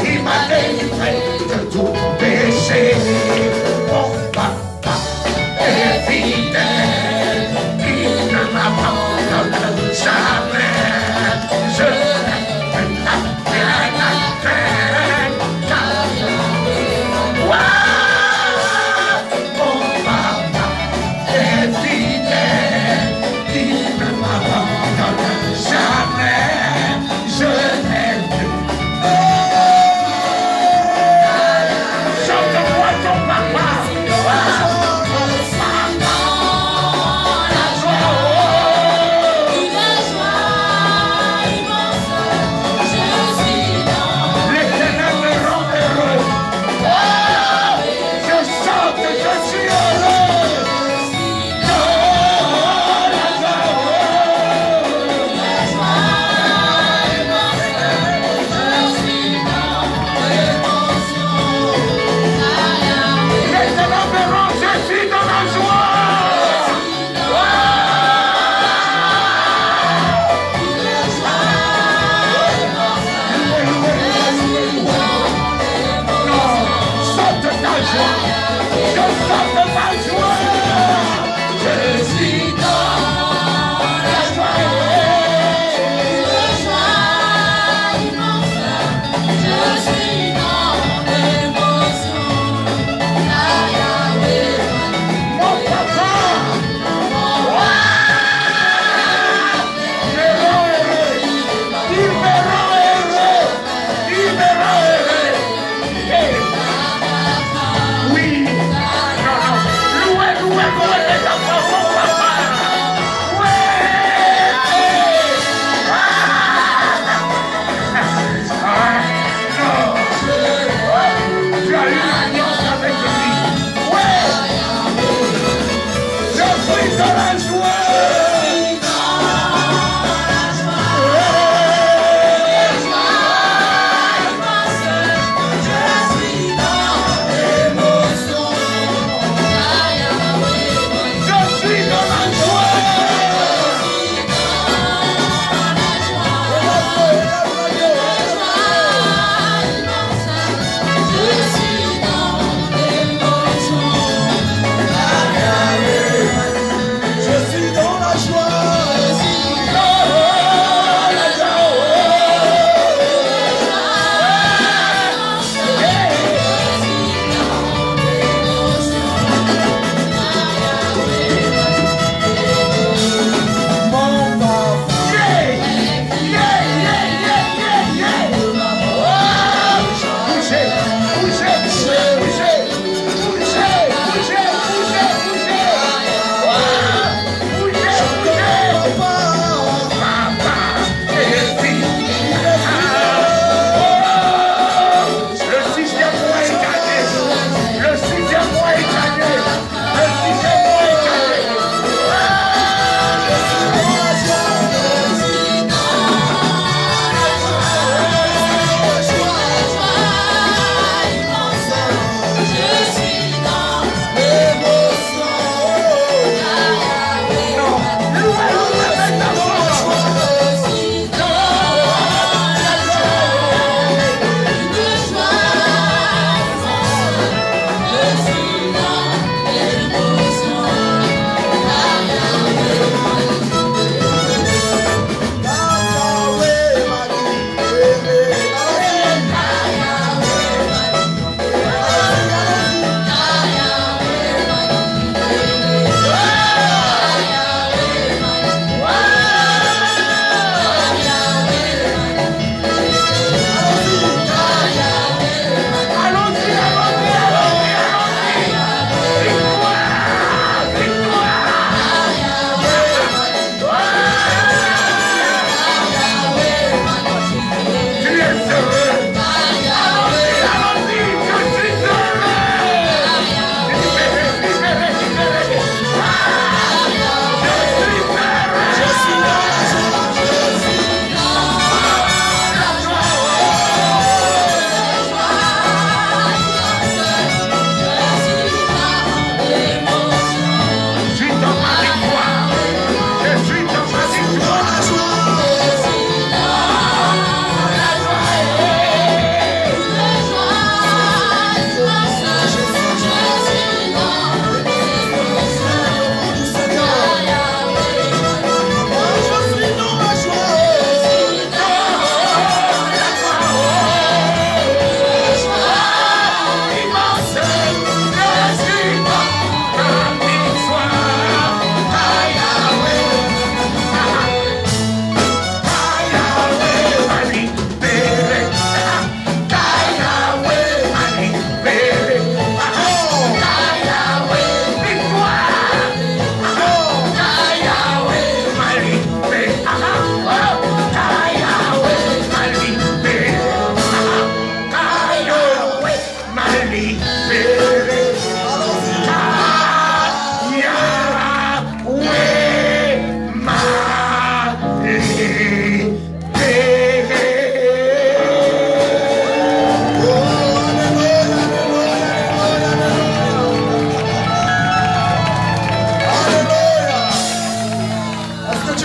Il m'a délivré de tout péché. Mon papa est fidèle, il ne m'abandonne jamais. Je n'ai rien à craindre, car mon papa est fidèle, il ne m'abandonne jamais. Je n'ai plus. Chante-moi ton papa.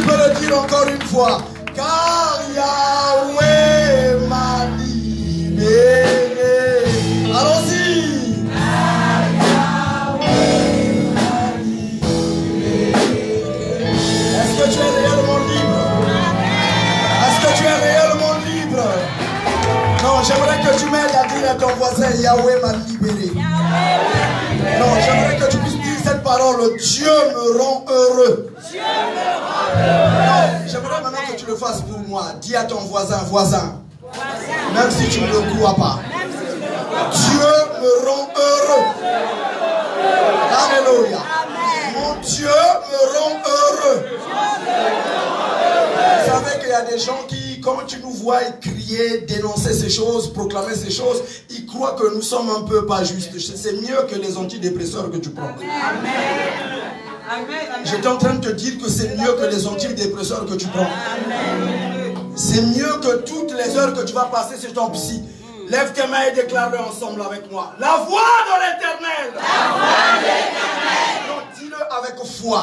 peux le dire encore une fois. Car Yahweh m'a libéré. Allons-y. Car Yahweh m'a libéré. Est-ce que tu es réellement libre? Est-ce que tu es réellement libre? Non, j'aimerais que tu m'aides à dire à ton voisin, Yahweh m'a libéré. Non, j'aimerais que tu puisses dire cette parole, Dieu me rend heureux. Dieu me rend heureux. Non, j'aimerais maintenant que tu le fasses pour moi. Dis à ton voisin, même si tu ne le crois pas. Dieu me rend heureux. Alléluia. Mon Dieu me rend heureux. Vous savez qu'il y a des gens qui, quand tu nous vois crier, dénoncer ces choses, proclamer ces choses, ils croient que nous sommes un peu pas justes. C'est mieux que les antidépresseurs que tu prends. J'étais en train de te dire que c'est mieux que les antidépresseurs que tu prends. C'est mieux que toutes les heures que tu vas passer sur ton psy. Lève tes mains et déclare-le ensemble avec moi. La voix de l'Éternel. La voix de l'Éternel. Non, dis-le avec foi.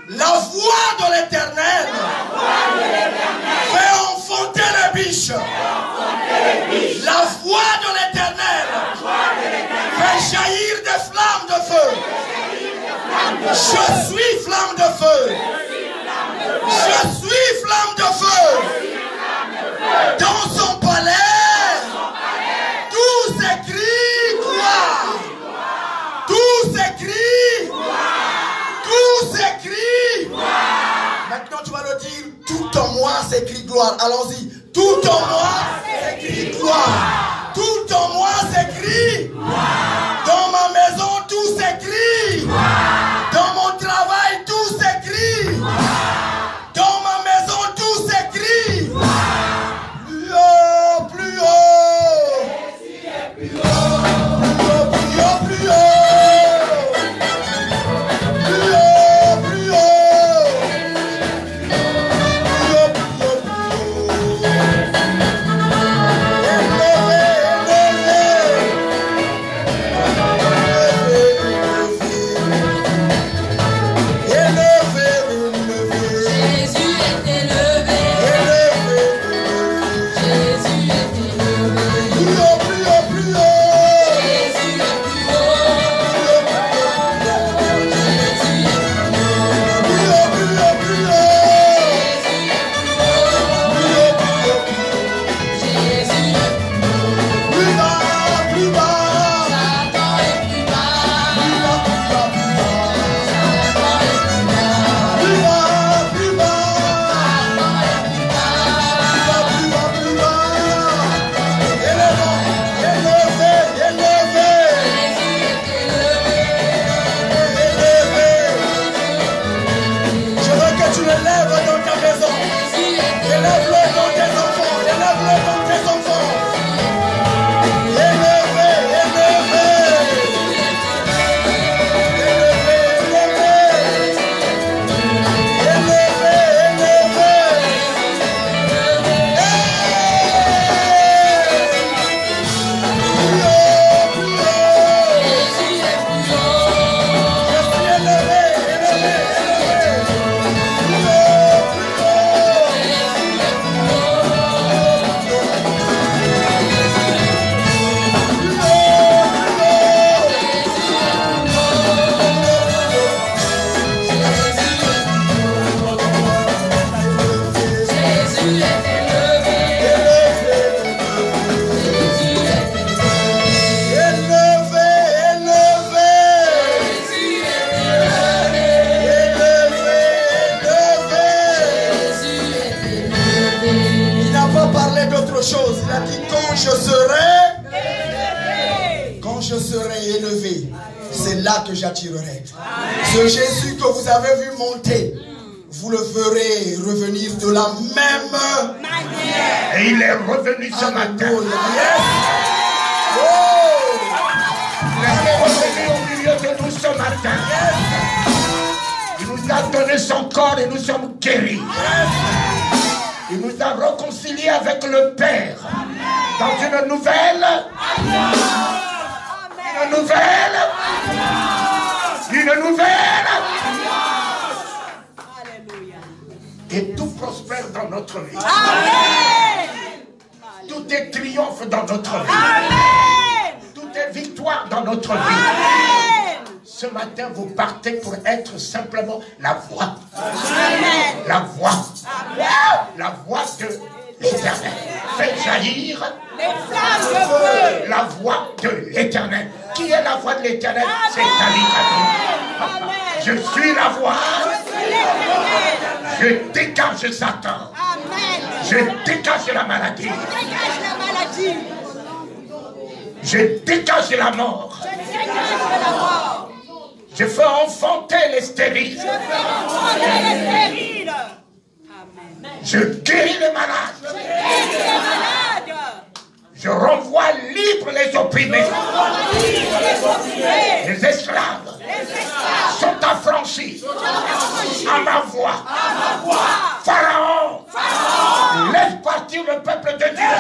La voix de l'Éternel fait enfanter les biches. La voix de l'Éternel fait jaillir des flammes de feu. Je suis flamme de feu. Je suis flamme de feu. Dans son palais, tout s'écrit gloire. Tout s'écrit. Tout s'écrit. Maintenant tu vas le dire. Tout en moi s'écrit gloire. Allons-y. Tout en moi s'écrit gloire. Tout en moi s'écrit. Dans ma maison tout s'écrit. Dans mon travail tout s'écrit. Dans ma maison tout s'écrit. Plus haut, plus haut. Plus haut, plus haut, plus haut. Plus haut, plus haut. Plus haut, plus haut, que j'attirerai. Ce Jésus que vous avez vu monter, vous le ferez revenir de la même manière. Et il est revenu ce matin. Yes. Oh. Il est revenu au milieu de nous ce matin. Yes. Il nous a donné son corps et nous sommes guéris. Yes. Il nous a réconciliés avec le Père. Dans une nouvelle. Une nouvelle. Une nouvelle. Et tout prospère dans notre vie. Amen. Tout est triomphe dans notre vie. Amen. Tout est victoire dans notre vie. Amen. Ce matin, vous partez pour être simplement la voix. Amen. La voix. Amen. La voix de l'Éternel. Fait jaillir Les flammes de feu. la voix de l'Éternel. Qui est la voix de l'Éternel? C'est Amen. Je suis la voix. Je suis l'Éternel. Je dégage Satan. Amen. Je dégage la maladie. Dégage la maladie. Je dégage la mort. Je dégage la mort. Je fais enfanter les stériles. Je fais enfanter les stériles. Amen. Je guéris les malades. Je guéris les malades. Je renvoie libre les opprimés. Les opprimés. Les esclaves Les esclaves. sont affranchis à ma voix. Pharaon, laisse partir le peuple de Dieu.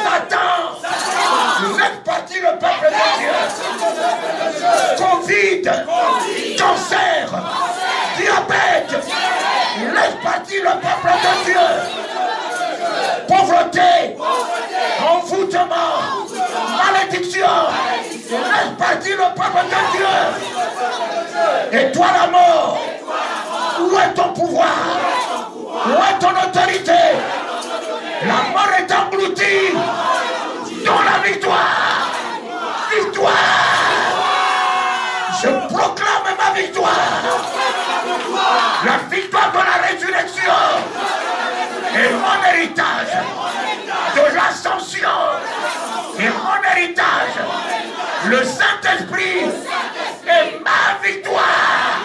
Satan, laisse partir le peuple de Dieu. Covid, cancer, diabète, laisse partir le peuple de Dieu. Pauvreté, envoûtement, malédiction, laisse partir le peuple de Dieu. Et toi la mort, où est ton pouvoir? Où est ton autorité? La mort est engloutie dans la victoire. Victoire. Je proclame ma victoire. La victoire de la résurrection est mon héritage de l'ascension et mon héritage. Le Saint-Esprit est ma victoire.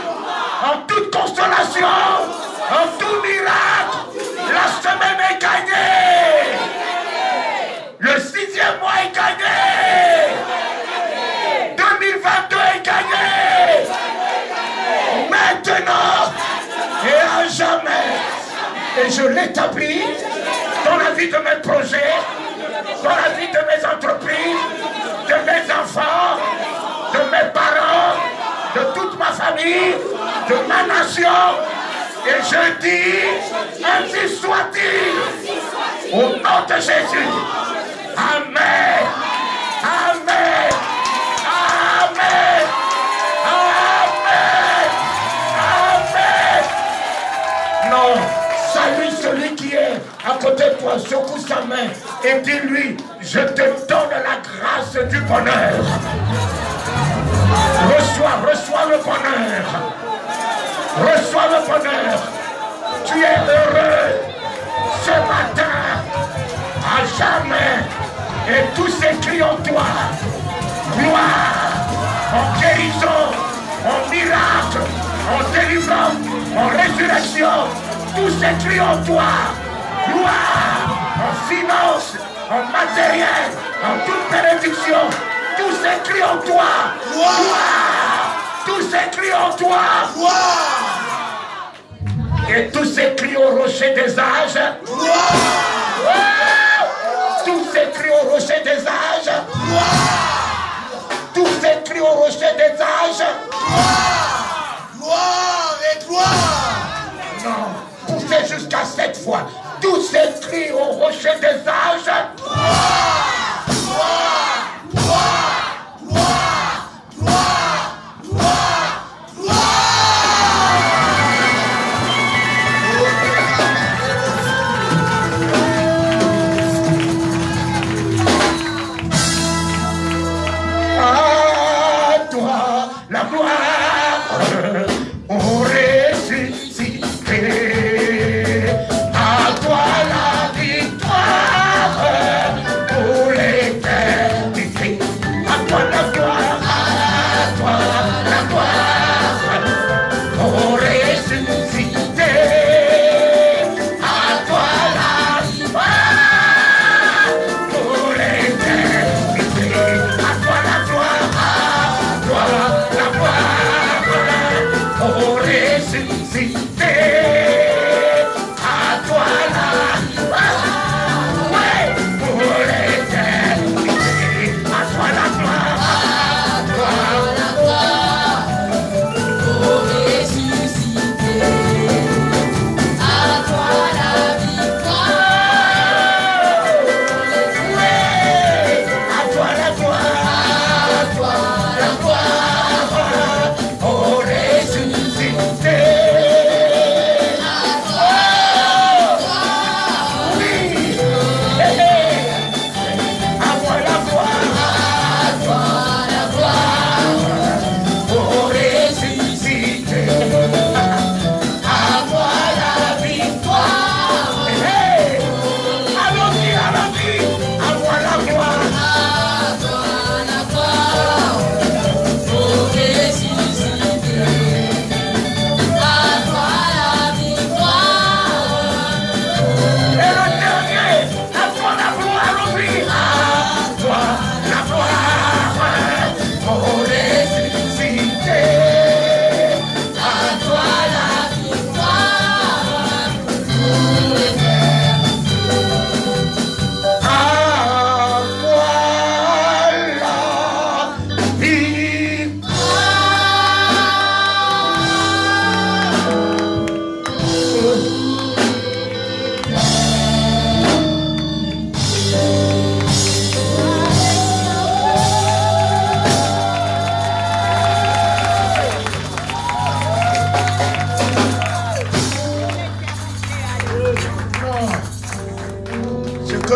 En toute consolation, en tout miracle, la semaine est gagnée. Le 6e mois est gagné. 2022 est gagné. Maintenant et à jamais. Et je l'établis dans la vie de mes projets, dans la vie de mes entreprises, de mes enfants, de mes parents, de toute ma famille, de ma nation. Et je dis, ainsi soit-il, au nom de Jésus. Amen. Amen. Amen. Amen. Amen. Non, salue celui qui est à côté de toi, secoue sa main et dis-lui, je te donne la grâce du bonheur. Reçois le bonheur. Reçois le bonheur. Tu es heureux ce matin, à jamais. Et tout s'écrit en toi. Gloire, en guérison, en miracle, en délivrance, en résurrection. Tout s'écrit en toi. Gloire, en finance, en matériel, en toute bénédiction. Tout s'écrit en toi. Gloire. Tout s'écrit en toi. Gloire. Et tout s'écrit au rocher des âges. Gloire. Tout s'écrit au rocher des âges. Gloire. Tout s'écrit au rocher des âges. Gloire. Gloire et gloire. Non, poussez jusqu'à 7 fois. Tout s'écrit au rocher des âges. Gloire. Gloire. Gloire. Gloire. Gloire. Gloire. Gloire. À toi la gloire, au ressuscité. À toi la victoire.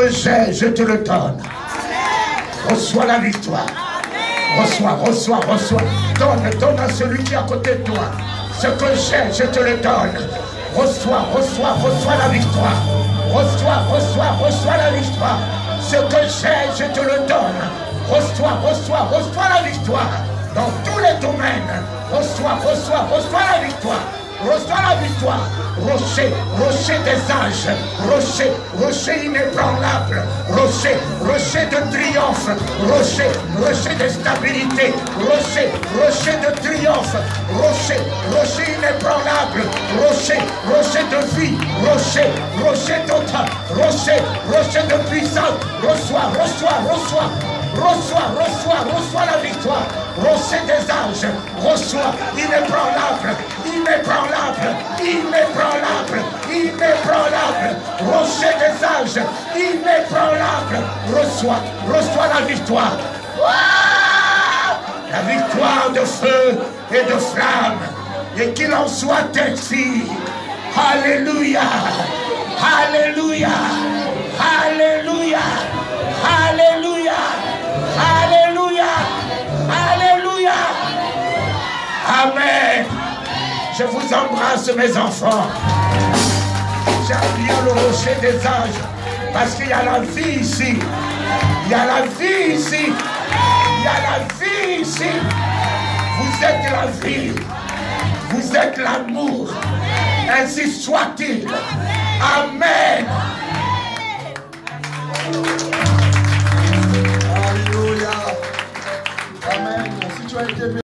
que j'ai, je te le donne. Reçois la victoire. Reçois. Donne à celui qui est à côté de toi. Ce que j'ai, je te le donne. Reçois la victoire. Reçois la victoire. Ce que j'ai, je te le donne. Reçois la victoire. Dans tous les domaines. Reçois la victoire. Reçois la victoire. Rocher des âges. Rocher inébranlable. Rocher de triomphe. Rocher de stabilité. Rocher de triomphe. Rocher inébranlable. Rocher de vie. Rocher total. Rocher de puissance. Reçois la victoire. Rocher des âges. Reçois inébranlable. Rocher des âges. Inébranlable. Reçois la victoire. La victoire de feu et de flamme. Et qu'il en soit ainsi. Alléluia. Amen. Je vous embrasse, mes enfants. J'aime bien le rocher des âges. Parce qu'il y a la vie ici. Vous êtes la vie. Vous êtes l'amour. Ainsi soit-il. Amen. Alléluia. Amen. Si tu as été